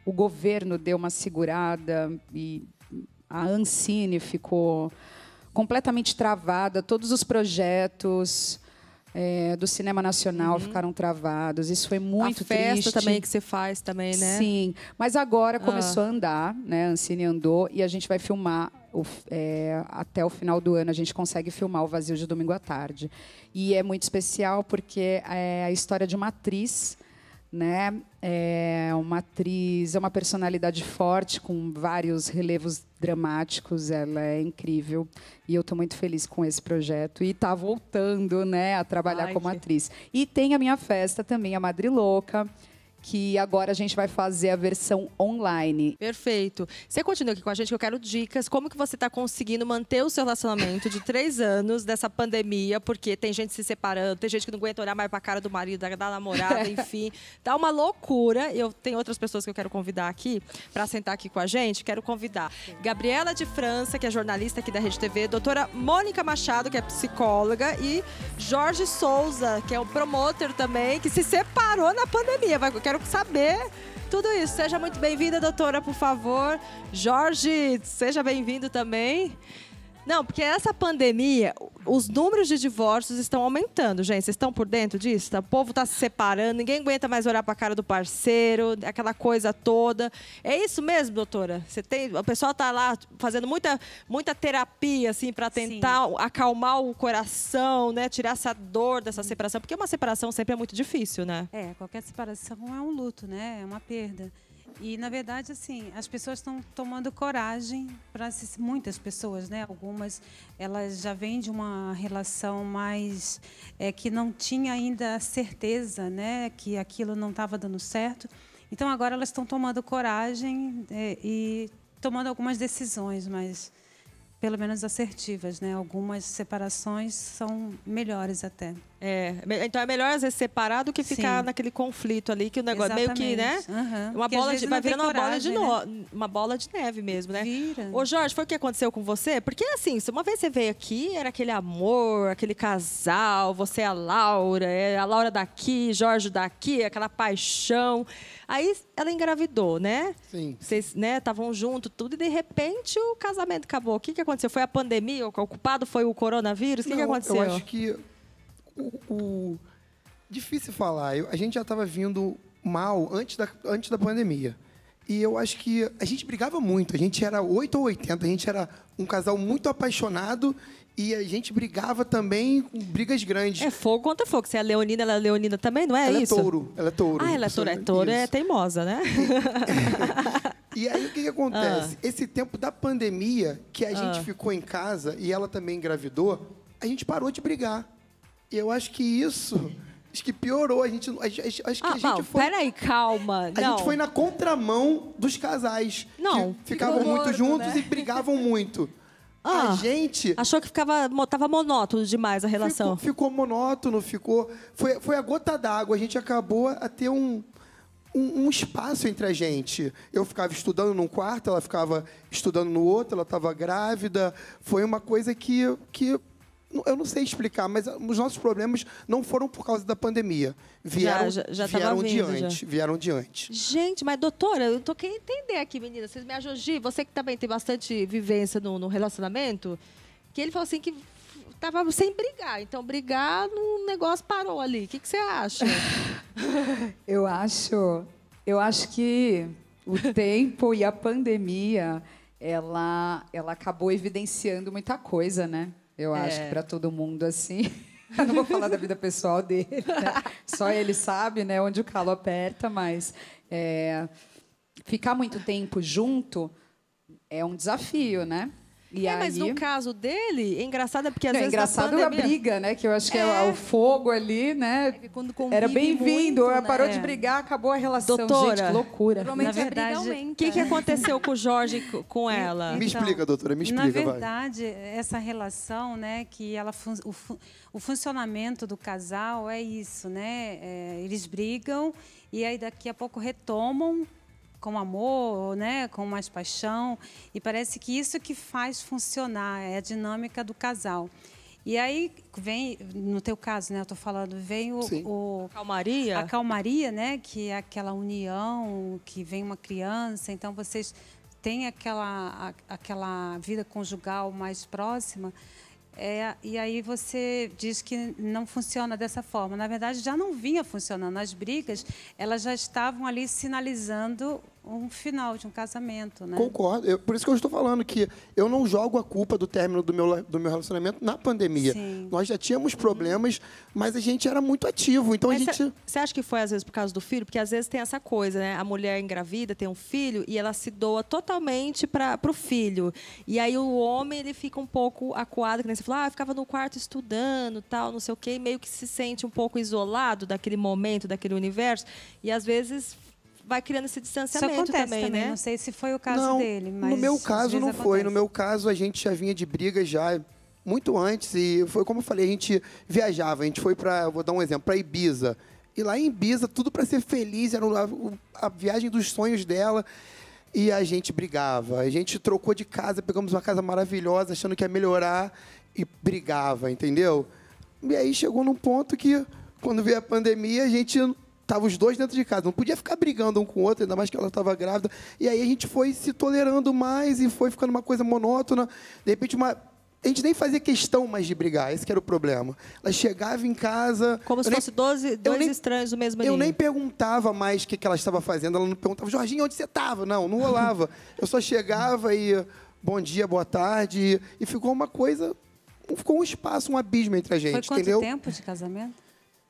Speaker 2: o governo deu uma segurada e a Ancine ficou completamente travada. Todos os projetos do cinema nacional ficaram travados. Isso foi muito triste.
Speaker 1: A festa também que você faz também, né?
Speaker 2: Sim, mas agora começou a andar, né? A Ancine andou e a gente vai filmar até o final do ano. A gente consegue filmar O Vazio de Domingo à Tarde. E é muito especial porque é a história de uma atriz, né? Uma atriz, é uma personalidade forte, com vários relevos dramáticos. Ela é incrível. E eu estou muito feliz com esse projeto. E está voltando, né, a trabalhar como atriz. E tem a minha festa também, a Madrilouca, que agora a gente vai fazer a versão online.
Speaker 1: Perfeito. Você continua aqui com a gente, que eu quero dicas. Como que você está conseguindo manter o seu relacionamento de 3 anos dessa pandemia? Porque tem gente se separando, tem gente que não aguenta olhar mais para a cara do marido, da namorada, enfim. Tá uma loucura. Eu tenho outras pessoas que eu quero convidar aqui para sentar aqui com a gente. Quero convidar Gabriela de França, que é jornalista aqui da Rede TV, doutora Mônica Machado, que é psicóloga, e Jorge Souza, que é um promotor também, que se separou na pandemia. Eu quero saber tudo isso. Seja muito bem-vinda, doutora, por favor. Jorge, seja bem-vindo também. Não, porque essa pandemia, os números de divórcios estão aumentando, gente. Vocês estão por dentro disso? O povo está se separando, ninguém aguenta mais olhar para a cara do parceiro, aquela coisa toda. É isso mesmo, doutora? O pessoal está lá fazendo muita terapia, assim, para tentar acalmar o coração, né? Tirar essa dor dessa separação. Porque uma separação sempre é muito difícil, né?
Speaker 8: Qualquer separação é um luto, né? É uma perda. E, na verdade, assim, as pessoas estão tomando coragem, muitas pessoas, né? Algumas, elas já vêm de uma relação mais que não tinha ainda certeza, né? Que aquilo não estava dando certo. Então, agora elas estão tomando coragem e tomando algumas decisões, mas pelo menos assertivas, né? Algumas separações são melhores até.
Speaker 1: Então é melhor às vezes separar do que ficar naquele conflito ali, que o negócio meio que, né? Uma bola de, vai virando uma bola de neve mesmo, né?
Speaker 8: Vira.
Speaker 1: Ô, Jorge, foi o que aconteceu com você? Porque assim, uma vez você veio aqui, era aquele amor, aquele casal, você é a Laura daqui, Jorge daqui, aquela paixão. Aí ela engravidou, né?
Speaker 9: Sim.
Speaker 1: Vocês, né, estavam juntos, tudo, e de repente o casamento acabou. O que aconteceu? Foi a pandemia? O culpado foi o coronavírus? O que aconteceu?
Speaker 9: Eu acho que difícil falar. A gente já estava vindo mal antes da pandemia. E eu acho que a gente brigava muito. A gente era 8 ou 80. A gente era um casal muito apaixonado e a gente brigava também com brigas grandes.
Speaker 1: É fogo contra fogo. Você é leonina, ela é leonina também, não é
Speaker 9: ela
Speaker 1: isso?
Speaker 9: É touro. Ela é touro.
Speaker 1: Ah, ela é touro. É touro, é teimosa, né?
Speaker 9: E aí, o que acontece? Esse tempo da pandemia, que a gente ficou em casa e ela também engravidou, a gente parou de brigar. E eu acho que isso... Acho que piorou. Acho que a gente foi...
Speaker 1: Peraí, calma.
Speaker 9: A gente foi na contramão dos casais.
Speaker 1: Não.
Speaker 9: Que ficavam muito juntos, né? E brigavam muito. A gente...
Speaker 1: Achou que tava monótono demais a relação.
Speaker 9: Ficou monótono, ficou... Foi a gota d'água. A gente acabou a ter um espaço entre a gente. Eu ficava estudando num quarto, ela ficava estudando no outro, ela estava grávida. Foi uma coisa que eu não sei explicar, mas os nossos problemas não foram por causa da pandemia. Vieram de antes.
Speaker 1: Gente, mas doutora, eu tô querendo entender aqui, menina. Vocês me ajudam. Gi, você que também tem bastante vivência no relacionamento, que ele falou assim que tava sem brigar. Então, brigar, o negócio parou ali. O que você acha?
Speaker 2: Eu acho que o tempo e a pandemia, ela acabou evidenciando muita coisa, né? Eu acho que para todo mundo, assim... Eu não vou falar da vida pessoal dele, né? Só ele sabe, né, onde o calo aperta, mas ficar muito tempo junto é um desafio, né? E aí...
Speaker 1: Mas no caso dele, é engraçado porque às
Speaker 2: não,
Speaker 1: vezes
Speaker 2: engraçado a briga, né? Que eu acho que o fogo ali, né?
Speaker 1: Quando
Speaker 2: era bem-vindo.
Speaker 1: Né?
Speaker 2: Parou de brigar, acabou a relação.
Speaker 1: Doutora,
Speaker 2: gente, que loucura.
Speaker 8: Na verdade,
Speaker 1: o que aconteceu com o Jorge com ela?
Speaker 9: Me explica, doutora, me explica.
Speaker 8: Na verdade, essa relação, né? Que o funcionamento do casal é isso, né? Eles brigam e aí daqui a pouco retomam com amor, né, com mais paixão, e parece que isso que faz funcionar, é a dinâmica do casal. E aí vem, no teu caso, né, eu estou falando, vem
Speaker 1: calmaria?
Speaker 8: A calmaria, né, que é aquela união, que vem uma criança, então vocês têm aquela vida conjugal mais próxima. E aí você diz que não funciona dessa forma. Na verdade, já não vinha funcionando. As brigas, elas já estavam ali sinalizando um final de um casamento, né?
Speaker 9: Concordo. Por isso que eu estou falando que eu não jogo a culpa do término do meu relacionamento na pandemia.
Speaker 8: Sim.
Speaker 9: Nós já tínhamos problemas, mas a gente era muito ativo. Então
Speaker 1: Você acha que foi, às vezes, por causa do filho? Porque, às vezes, tem essa coisa, né? A mulher engravida, tem um filho, e ela se doa totalmente para o filho. E aí o homem, ele fica um pouco acuado, que nem você falou, ficava no quarto estudando, tal, não sei o quê, e meio que se sente um pouco isolado daquele momento, daquele universo. E, às vezes... vai criando esse distanciamento.
Speaker 8: Isso acontece também,
Speaker 1: né?
Speaker 8: Não sei se foi o caso dele, mas...
Speaker 9: No meu caso, não foi. No meu caso, a gente já vinha de briga já muito antes. E foi como eu falei, a gente viajava. A gente foi para, vou dar um exemplo, para Ibiza. E lá em Ibiza, tudo para ser feliz. Era a viagem dos sonhos dela. E a gente brigava. A gente trocou de casa, pegamos uma casa maravilhosa, achando que ia melhorar. E brigava, entendeu? E aí chegou num ponto que, quando veio a pandemia, a gente... Tava os dois dentro de casa, não podia ficar brigando um com o outro, ainda mais que ela estava grávida. E aí a gente foi se tolerando mais e foi ficando uma coisa monótona. De repente, a gente nem fazia questão mais de brigar, esse que era o problema. Ela chegava em casa...
Speaker 1: Como se fosse dois estranhos do mesmo ninho.
Speaker 9: Eu nem perguntava mais o que ela estava fazendo. Ela não perguntava, Jorginho, onde você estava? Não rolava. Eu só chegava e bom dia, boa tarde. E ficou uma coisa... Ficou um espaço, um abismo entre a gente,
Speaker 8: Foi
Speaker 9: entendeu?
Speaker 8: Quanto tempo de casamento?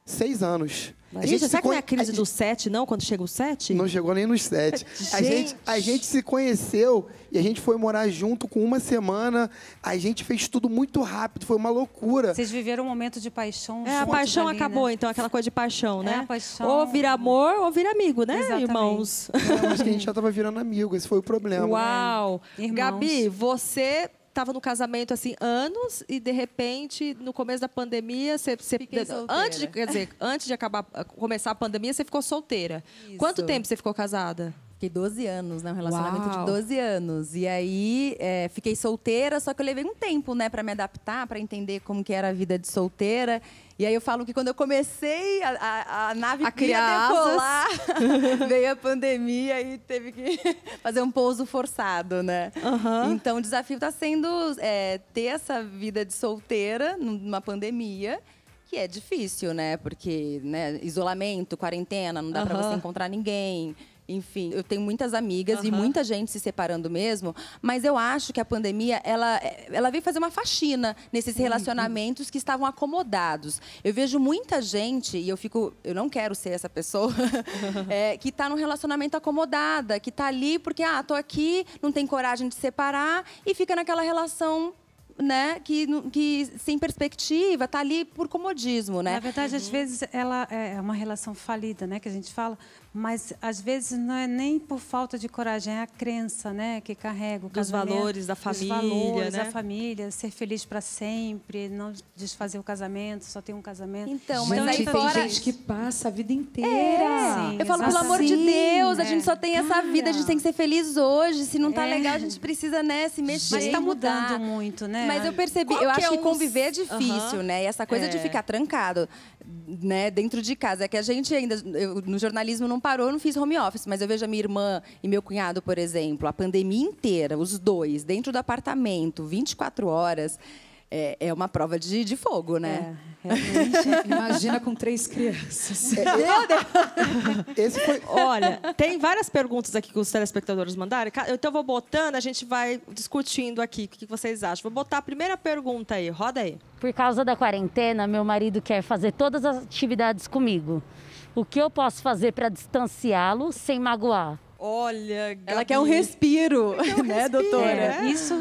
Speaker 9: 6 anos.
Speaker 1: Gente, será que não é a crise do 7, não? Quando chega o 7?
Speaker 9: Não chegou nem nos 7. A gente se conheceu e a gente foi morar junto com 1 semana. A gente fez tudo muito rápido, foi uma loucura.
Speaker 8: Vocês viveram um momento de paixão juntos
Speaker 1: a paixão
Speaker 8: ali,
Speaker 1: acabou,
Speaker 8: né?
Speaker 1: Então, aquela coisa de paixão, né?
Speaker 8: A paixão...
Speaker 1: Ou vira amor ou vira amigo, né,
Speaker 8: Exatamente.
Speaker 1: irmãos?
Speaker 9: Não, mas que a gente já estava virando amigo, esse foi o problema.
Speaker 1: Uau!
Speaker 8: Irmãos.
Speaker 1: Gabi, você estava no casamento, assim, anos, e de repente, no começo da pandemia, você antes de começar a pandemia, você ficou solteira.
Speaker 10: Isso.
Speaker 1: Quanto tempo você ficou casada?
Speaker 10: Fiquei 12 anos, né? Um relacionamento
Speaker 1: Uau.
Speaker 10: de 12 anos. E aí, fiquei solteira, só que eu levei um tempo, né? Pra me adaptar, pra entender como que era a vida de solteira. E aí eu falo que quando eu comecei, a nave
Speaker 1: a criar
Speaker 10: decolar, veio a pandemia e teve que fazer um pouso forçado, né?
Speaker 1: Uhum.
Speaker 10: Então, o desafio está sendo ter essa vida de solteira numa pandemia, que é difícil, né? Porque, né, isolamento, quarentena, não dá pra você encontrar ninguém. Enfim, eu tenho muitas amigas e muita gente se separando mesmo, mas eu acho que a pandemia, ela veio fazer uma faxina nesses relacionamentos que estavam acomodados. Eu vejo muita gente, e eu não quero ser essa pessoa, que está num relacionamento acomodada, que está ali porque, tô aqui, não tem coragem de separar e fica naquela relação, né, que sem perspectiva, tá ali por comodismo, né?
Speaker 8: Na verdade, às vezes ela é uma relação falida, né, que a gente fala, mas às vezes não é nem por falta de coragem, é a crença, né, que carrega o casamento,
Speaker 1: dos valores da família,
Speaker 8: dos valores
Speaker 1: né?
Speaker 8: da família, ser feliz para sempre, não desfazer o casamento, só ter um casamento.
Speaker 10: Então, mas
Speaker 2: Gente,
Speaker 10: aí
Speaker 2: tem
Speaker 10: fora
Speaker 2: gente que passa a vida inteira.
Speaker 8: Sim,
Speaker 10: eu falo, pelo
Speaker 8: exato.
Speaker 10: amor de
Speaker 2: Sim,
Speaker 10: Deus, a gente só tem essa vida, a gente tem que ser feliz hoje. Se não tá
Speaker 8: É.
Speaker 10: legal, a gente precisa, né, se mexer.
Speaker 8: Mas está
Speaker 10: mudar.
Speaker 8: mudando muito, né?
Speaker 10: Mas eu percebi,
Speaker 1: Qual
Speaker 10: eu
Speaker 1: que
Speaker 10: acho
Speaker 1: é
Speaker 10: que conviver é
Speaker 1: uns-
Speaker 10: difícil, né? E essa coisa de ficar trancado, né, dentro de casa. É que a gente ainda, no jornalismo não parou, não fiz home office, mas eu vejo a minha irmã e meu cunhado, por exemplo, a pandemia inteira, os dois, dentro do apartamento, 24 horas, é uma prova de fogo, né?
Speaker 8: Realmente.
Speaker 2: Imagina com 3 crianças.
Speaker 9: Esse foi...
Speaker 1: Olha, tem várias perguntas aqui que os telespectadores mandaram. Então, eu vou botando, a gente vai discutindo aqui o que vocês acham. Vou botar a primeira pergunta aí. Roda aí.
Speaker 11: Por causa da quarentena, meu marido quer fazer todas as atividades comigo. O que eu posso fazer para distanciá-lo sem magoar?
Speaker 1: Olha, Gabi.
Speaker 10: Ela quer um respiro, né, doutora?
Speaker 8: Isso,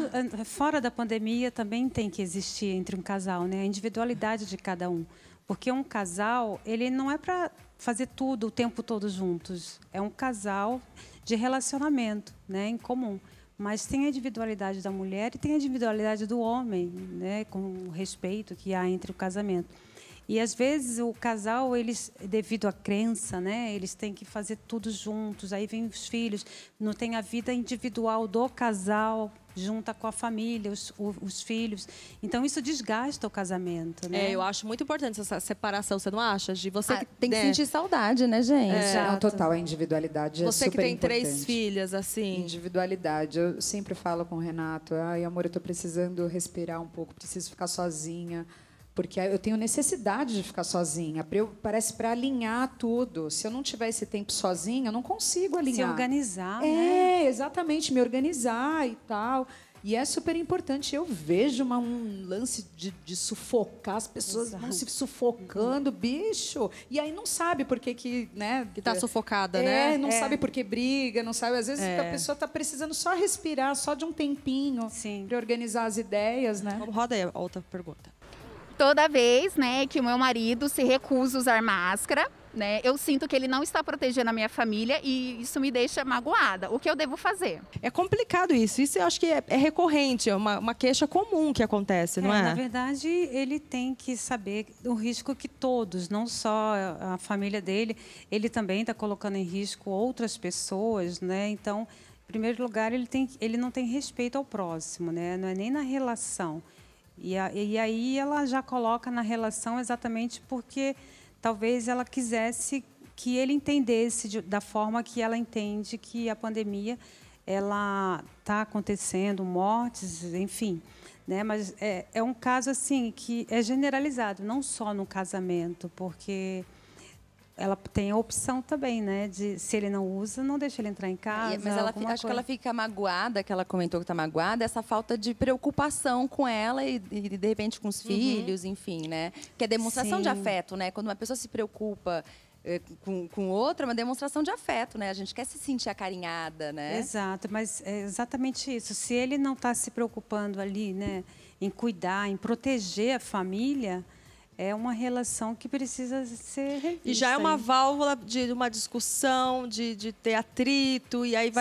Speaker 8: fora da pandemia, também tem que existir entre um casal, né? A individualidade de cada um. Porque um casal, ele não é para fazer tudo o tempo todo juntos. É um casal de relacionamento, né, em comum. Mas tem a individualidade da mulher e tem a individualidade do homem, né, com o respeito que há entre o casamento. E às vezes o casal, eles, devido à crença, né, eles têm que fazer tudo juntos. Aí vem os filhos, não tem a vida individual do casal junta com a família, os filhos. Então isso desgasta o casamento, né?
Speaker 1: Eu acho muito importante essa separação, você não acha? De você que
Speaker 10: Tem que sentir saudade, né, gente?
Speaker 2: Não, total, a individualidade é
Speaker 1: Você
Speaker 2: super
Speaker 1: que tem
Speaker 2: importante.
Speaker 1: 3 filhas, assim.
Speaker 2: Individualidade. Eu sempre falo com o Renato, amor, eu tô precisando respirar um pouco, preciso ficar sozinha, porque eu tenho necessidade de ficar sozinha. Parece para alinhar tudo. Se eu não tiver esse tempo sozinha, eu não consigo alinhar.
Speaker 8: Se organizar, né?
Speaker 2: Exatamente, me organizar e tal. E é super importante. Eu vejo um lance de sufocar, as pessoas vão se sufocando, bicho. E aí não sabe por que né?
Speaker 1: Que tá sufocada, né?
Speaker 2: Não sabe por que briga, não sabe. Às vezes a pessoa tá precisando só respirar, só de um tempinho para organizar as ideias, né?
Speaker 1: Roda aí a outra pergunta.
Speaker 12: Toda vez, né, que o meu marido se recusa a usar máscara, né, eu sinto que ele não está protegendo a minha família e isso me deixa magoada. O que eu devo fazer?
Speaker 1: É complicado isso. Isso eu acho que é recorrente, é uma queixa comum que acontece, não é?
Speaker 8: Na verdade, ele tem que saber o risco que todos, não só a família dele, ele também está colocando em risco outras pessoas, né? Então, em primeiro lugar, ele não tem respeito ao próximo, né? Não é nem na relação. E aí ela já coloca na relação exatamente porque talvez ela quisesse que ele entendesse da forma que ela entende que a pandemia ela está acontecendo, mortes, enfim, né? Mas é um caso assim que é generalizado, não só no casamento, porque ela tem a opção também, né? De se ele não usa, não deixa ele entrar em casa.
Speaker 10: Mas acho que ela fica magoada, que ela comentou que está magoada, essa falta de preocupação com ela e de repente com os filhos, enfim, né? Que é demonstração de afeto, né? Quando uma pessoa se preocupa com outra, é uma demonstração de afeto, né? A gente quer se sentir acarinhada, né?
Speaker 8: Exato, mas é exatamente isso. Se ele não está se preocupando ali, né, em cuidar, em proteger a família, é uma relação que precisa ser revista.
Speaker 1: E já é uma válvula de uma discussão, de ter atrito, e aí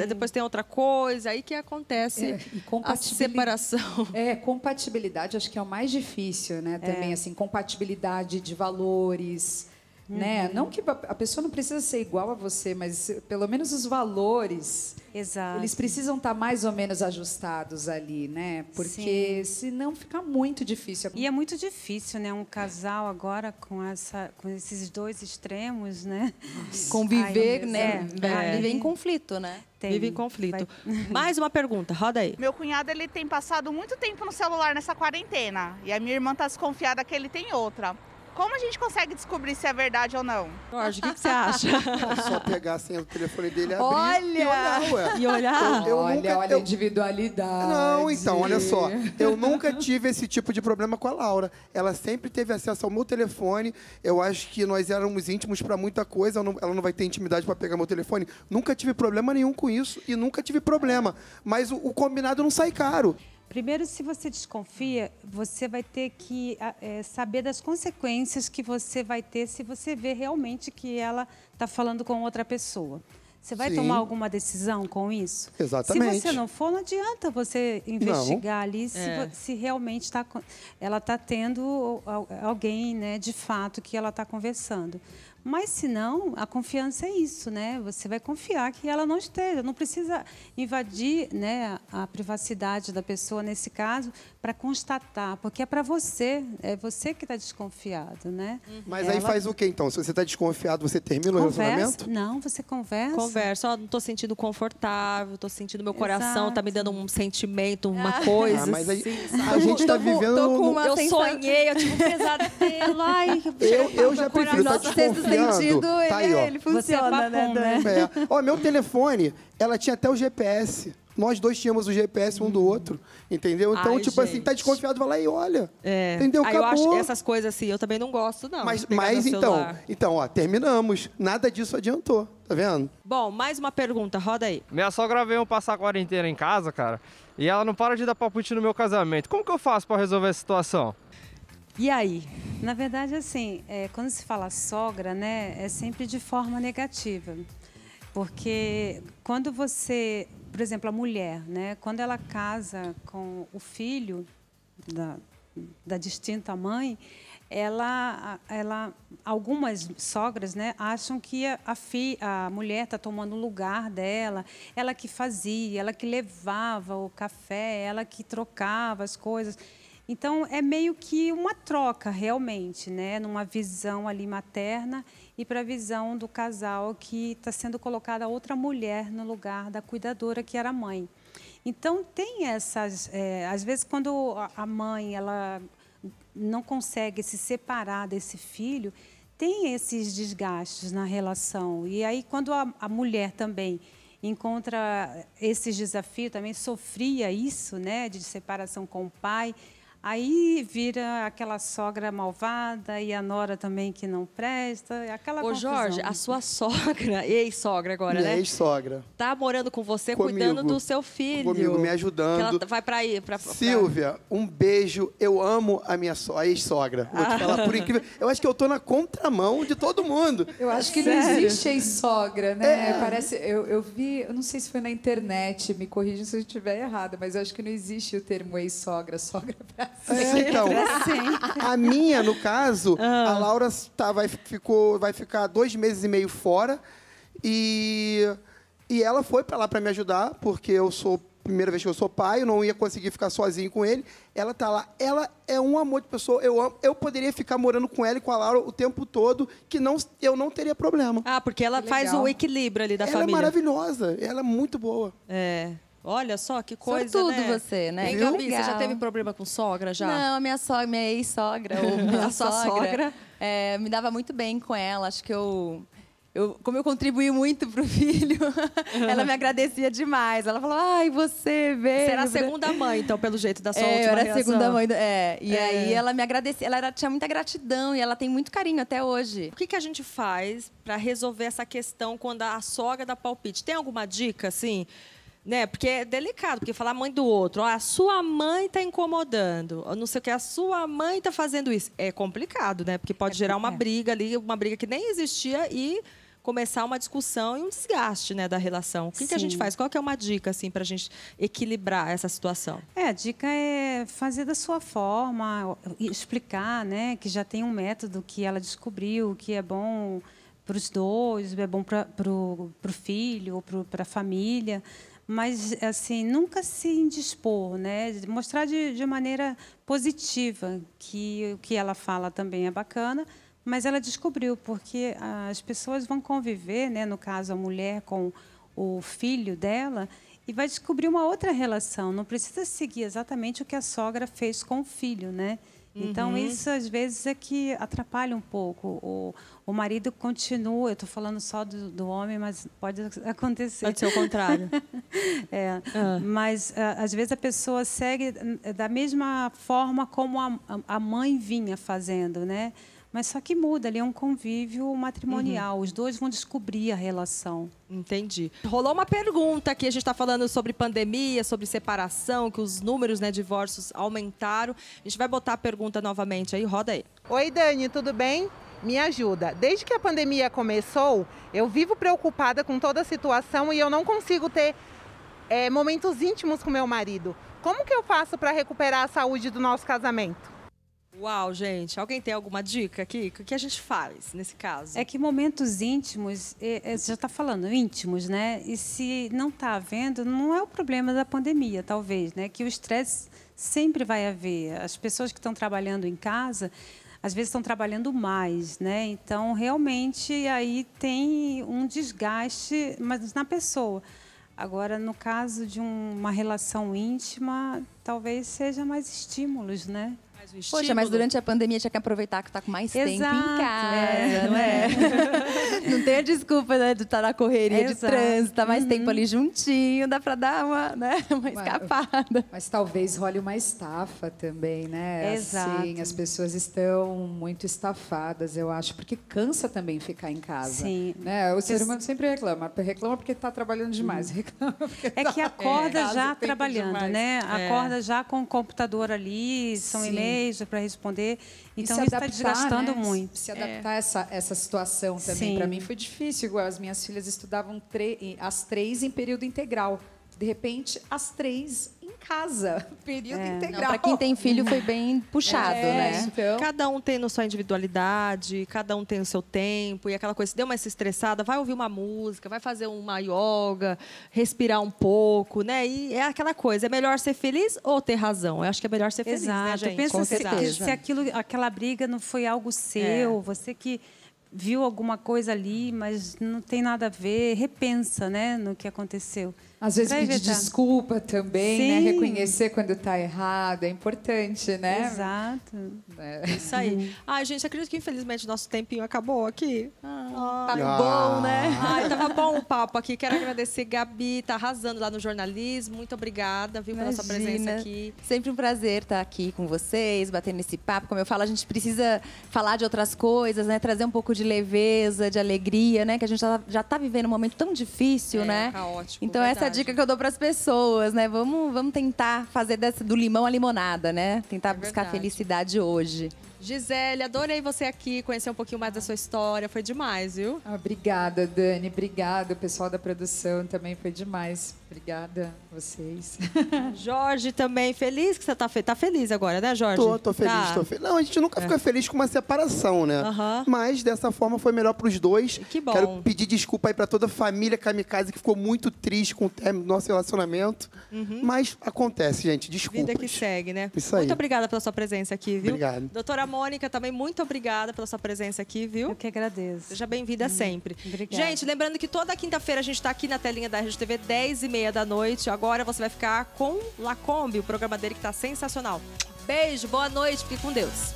Speaker 1: depois tem outra coisa, aí que acontece a separação.
Speaker 2: Compatibilidade acho que é o mais difícil, né? Também, assim, compatibilidade de valores, né? Não que a pessoa não precisa ser igual a você, mas pelo menos os valores...
Speaker 8: Exato.
Speaker 2: Eles precisam estar mais ou menos ajustados ali, né? Porque senão fica muito difícil.
Speaker 8: E é muito difícil, né? Um casal agora com esses dois extremos, né?
Speaker 10: Conviver, né? Viver em conflito, né?
Speaker 1: Vive em conflito. Mais uma pergunta, roda aí.
Speaker 13: Meu cunhado, ele tem passado muito tempo no celular nessa quarentena. E a minha irmã tá desconfiada que ele tem outra. Como a gente consegue descobrir se é verdade ou não?
Speaker 1: Jorge, o que você acha?
Speaker 9: É só pegar a senha do telefone dele, abrir
Speaker 1: e olhar.
Speaker 2: Olha a individualidade.
Speaker 9: Não, então, olha só. Eu nunca tive esse tipo de problema com a Laura. Ela sempre teve acesso ao meu telefone. Eu acho que nós éramos íntimos para muita coisa. Ela não vai ter intimidade para pegar meu telefone. Nunca tive problema nenhum com isso e nunca tive problema. Mas o combinado não sai caro.
Speaker 8: Primeiro, se você desconfia, você vai ter que saber das consequências que você vai ter se você vê realmente que ela está falando com outra pessoa. Você vai tomar alguma decisão com isso?
Speaker 9: Exatamente.
Speaker 8: Se você não for, não adianta você investigar ali se realmente ela está tendo alguém, né, de fato, que ela está conversando. Mas, se não, a confiança é isso, né? Você vai confiar que ela não esteja. Não precisa invadir, né, a privacidade da pessoa, nesse caso, para constatar. Porque é para você. É você que está desconfiado, né?
Speaker 9: Mas aí faz o quê, então? Se você está desconfiado, você termina o relacionamento?
Speaker 8: Não, você conversa.
Speaker 1: Conversa. Ó, não estou sentindo confortável, estou sentindo meu coração, está me dando um sentimento, uma coisa.
Speaker 9: Mas aí, a gente está vivendo...
Speaker 1: Eu sonhei, eu tive um pesadelo. Ai,
Speaker 9: eu já prefiro estar desconfiando. Tá aí, ó.
Speaker 10: Ele funciona, né?
Speaker 9: Ó, meu telefone, ela tinha até o GPS. Nós dois tínhamos o GPS um do outro, entendeu? Então, tipo assim, tá desconfiado, vai lá e olha. Entendeu?
Speaker 1: Aí
Speaker 9: acabou.
Speaker 1: eu acho essas coisas assim, eu também não gosto, não.
Speaker 9: Mas então, ó, terminamos. Nada disso adiantou, tá vendo?
Speaker 1: Bom, mais uma pergunta, roda aí.
Speaker 14: Minha sogra veio passar a quarentena em casa, cara, e ela não para de dar palpite no meu casamento. Como que eu faço pra resolver essa situação?
Speaker 1: E aí?
Speaker 8: Na verdade, assim, quando se fala sogra, né, é sempre de forma negativa. Porque quando você, por exemplo, a mulher, né, quando ela casa com o filho da distinta mãe, algumas sogras, né, acham que a mulher está tomando o lugar dela, ela que fazia, ela que levava o café, ela que trocava as coisas. Então, é meio que uma troca, realmente, né? Numa visão ali materna e para a visão do casal que está sendo colocada outra mulher no lugar da cuidadora, que era a mãe. Então, tem essas... às vezes, quando a mãe ela não consegue se separar desse filho, tem esses desgastes na relação. E aí, quando a mulher também encontra esses desafios, também sofria isso, né? De separação com o pai... Aí vira aquela sogra malvada e a nora também que não presta, aquela confusão.
Speaker 1: Ô, Jorge, a sua sogra, ex-sogra agora, né?
Speaker 9: Ex-sogra.
Speaker 1: Tá morando com você, cuidando do seu filho.
Speaker 9: Comigo, me ajudando.
Speaker 1: Ela vai pra aí.
Speaker 9: Silvia, um beijo. Eu amo a minha ex-sogra. Vou te falar, por incrível. Eu acho que eu tô na contramão de todo mundo.
Speaker 2: Eu acho que não existe ex-sogra, né? Parece, eu vi, eu não sei se foi na internet, me corrijam se eu estiver errada, mas eu acho que não existe o termo ex-sogra, sogra pra
Speaker 9: então, a minha, no caso, a Laura vai ficar 2 meses e meio fora e ela foi para lá para me ajudar, porque primeira vez que eu sou pai, eu não ia conseguir ficar sozinho com ele. Ela tá lá. Ela é um amor de pessoa. Eu poderia ficar morando com ela e com a Laura o tempo todo, que eu não teria problema.
Speaker 1: Ah, porque ela faz o equilíbrio ali da família.
Speaker 9: Ela é maravilhosa. Ela é muito boa.
Speaker 1: Olha só, que coisa,
Speaker 10: tudo
Speaker 1: né?
Speaker 10: você, né?
Speaker 1: Hein, Gabi, você já teve problema com sogra, já?
Speaker 10: Não, minha ex-sogra, ou minha sogra, me dava muito bem com ela. Acho que como eu contribuí muito pro filho, ela me agradecia demais. Ela falou, ai, você veio.
Speaker 1: Você era a segunda mãe, então, pelo jeito da sua última
Speaker 10: eu era
Speaker 1: reação.
Speaker 10: a segunda mãe. E aí ela me agradecia. Ela tinha muita gratidão e ela tem muito carinho até hoje.
Speaker 1: O que a gente faz para resolver essa questão quando a sogra dá palpite? Tem alguma dica, assim? Né? Porque é delicado, porque falar mãe do outro, ó, a sua mãe tá incomodando, não sei o que, a sua mãe tá fazendo isso. É complicado, né? Porque pode gerar uma briga ali, uma briga que nem existia e começar uma discussão e um desgaste, né, da relação. O que a gente faz? Qual que é uma dica, assim, pra gente equilibrar essa situação?
Speaker 8: A dica é fazer da sua forma, explicar, né, que já tem um método que ela descobriu, que é bom para os dois, é bom para o filho ou para a família. Mas, assim, nunca se indispor, né? Mostrar de maneira positiva que o que ela fala também é bacana, mas ela descobriu, porque as pessoas vão conviver, né? No caso, a mulher com o filho dela, e vai descobrir uma outra relação. Não precisa seguir exatamente o que a sogra fez com o filho, né? Então, isso, às vezes, é que atrapalha um pouco. O marido continua, eu estou falando só do homem, mas pode acontecer.
Speaker 1: Pode ser o contrário.
Speaker 8: Mas, às vezes, a pessoa segue da mesma forma como a mãe vinha fazendo, né? Mas só que muda, ali é um convívio matrimonial. Os dois vão descobrir a relação.
Speaker 1: Entendi. Rolou uma pergunta aqui, a gente está falando sobre pandemia, sobre separação, que os números, né, de divórcios aumentaram. A gente vai botar a pergunta novamente aí, roda aí.
Speaker 15: Oi, Dani, tudo bem? Me ajuda. Desde que a pandemia começou, eu vivo preocupada com toda a situação e eu não consigo ter momentos íntimos com meu marido. Como que eu faço para recuperar a saúde do nosso casamento?
Speaker 1: Uau, gente. Alguém tem alguma dica aqui? O que a gente faz nesse caso?
Speaker 8: É que momentos íntimos, você já está falando íntimos, né? E se não está havendo, não é o problema da pandemia, talvez, né? Que o estresse sempre vai haver. As pessoas que estão trabalhando em casa, às vezes estão trabalhando mais, né? Então, realmente, aí tem um desgaste, mas na pessoa. Agora, no caso de uma relação íntima, talvez seja mais estímulos, né?
Speaker 10: Poxa, mas durante a pandemia tinha que aproveitar que está com mais tempo em casa,
Speaker 8: não é?
Speaker 10: Não tem a desculpa, né, de estar na correria de trânsito, tá mais tempo ali juntinho, dá para dar uma escapada.
Speaker 2: Mas talvez role uma estafa também, né?
Speaker 8: Exato.
Speaker 2: Assim, as pessoas estão muito estafadas, eu acho, porque cansa também ficar em casa.
Speaker 8: Sim.
Speaker 2: Né? O ser humano sempre reclama porque está trabalhando demais. Reclama
Speaker 8: que acorda já trabalhando,
Speaker 2: demais.
Speaker 8: né? Acorda já com o computador ali, são e-mails para responder. Então, isso está desgastando muito.
Speaker 2: Se adaptar a essa situação também. Para mim foi difícil. Igual as minhas filhas estudavam as 3 em período integral. De repente, as 3 em casa. Período integral.
Speaker 10: Para quem tem filho foi bem puxado, né?
Speaker 1: Então... Cada um tem sua individualidade, cada um tem o seu tempo. E aquela coisa, se deu uma estressada, vai ouvir uma música, vai fazer uma yoga, respirar um pouco, né? E é aquela coisa, é melhor ser feliz ou ter razão? Eu acho que é melhor ser feliz, né, gente?
Speaker 8: Pensa se aquela briga não foi algo seu, você que viu alguma coisa ali, mas não tem nada a ver, repensa, né, no que aconteceu.
Speaker 2: Às vezes pedir desculpa também, né? Reconhecer quando está errado, é importante, né?
Speaker 8: Exato.
Speaker 1: Isso aí. Ai, gente, acredito que infelizmente o nosso tempinho acabou aqui.
Speaker 10: Tá bom, né?
Speaker 1: Ai, tava bom o papo aqui. Quero agradecer, Gabi, tá arrasando lá no jornalismo. Muito obrigada, viu, pela sua presença aqui.
Speaker 10: Sempre um prazer estar aqui com vocês, batendo esse papo. Como eu falo, a gente precisa falar de outras coisas, né? Trazer um pouco de leveza, de alegria, né? Que a gente já tá vivendo um momento tão difícil, né?
Speaker 1: Caótico,
Speaker 10: então, essa é a dica que eu dou para as pessoas, né? Vamos tentar fazer do limão a limonada, né? Tentar buscar felicidade hoje.
Speaker 1: Gisele, adorei você aqui, conhecer um pouquinho mais da sua história. Foi demais, viu?
Speaker 2: Obrigada, Dani. Obrigada. O pessoal da produção também foi demais. Obrigada a vocês.
Speaker 1: Jorge também, feliz que você tá feliz agora, né, Jorge?
Speaker 9: Tô feliz, tô feliz. Não, a gente nunca fica feliz com uma separação, né? Mas dessa forma foi melhor pros dois.
Speaker 1: Que bom.
Speaker 9: Quero pedir desculpa aí pra toda a família Kamikaze que ficou muito triste com o término do nosso relacionamento. Mas acontece, gente. Desculpa.
Speaker 1: Vida que segue, né?
Speaker 9: Isso aí.
Speaker 1: Muito obrigada pela sua presença aqui, viu?
Speaker 9: Obrigado.
Speaker 1: Doutora Mônica, também muito obrigada pela sua presença aqui, viu?
Speaker 8: Eu que agradeço.
Speaker 1: Seja bem-vinda sempre.
Speaker 8: Obrigada.
Speaker 1: Gente, lembrando que toda quinta-feira a gente está aqui na telinha da RedeTV, 10h30 da noite. Agora você vai ficar com Lacombe, o programa dele que está sensacional. Beijo, boa noite, fique com Deus.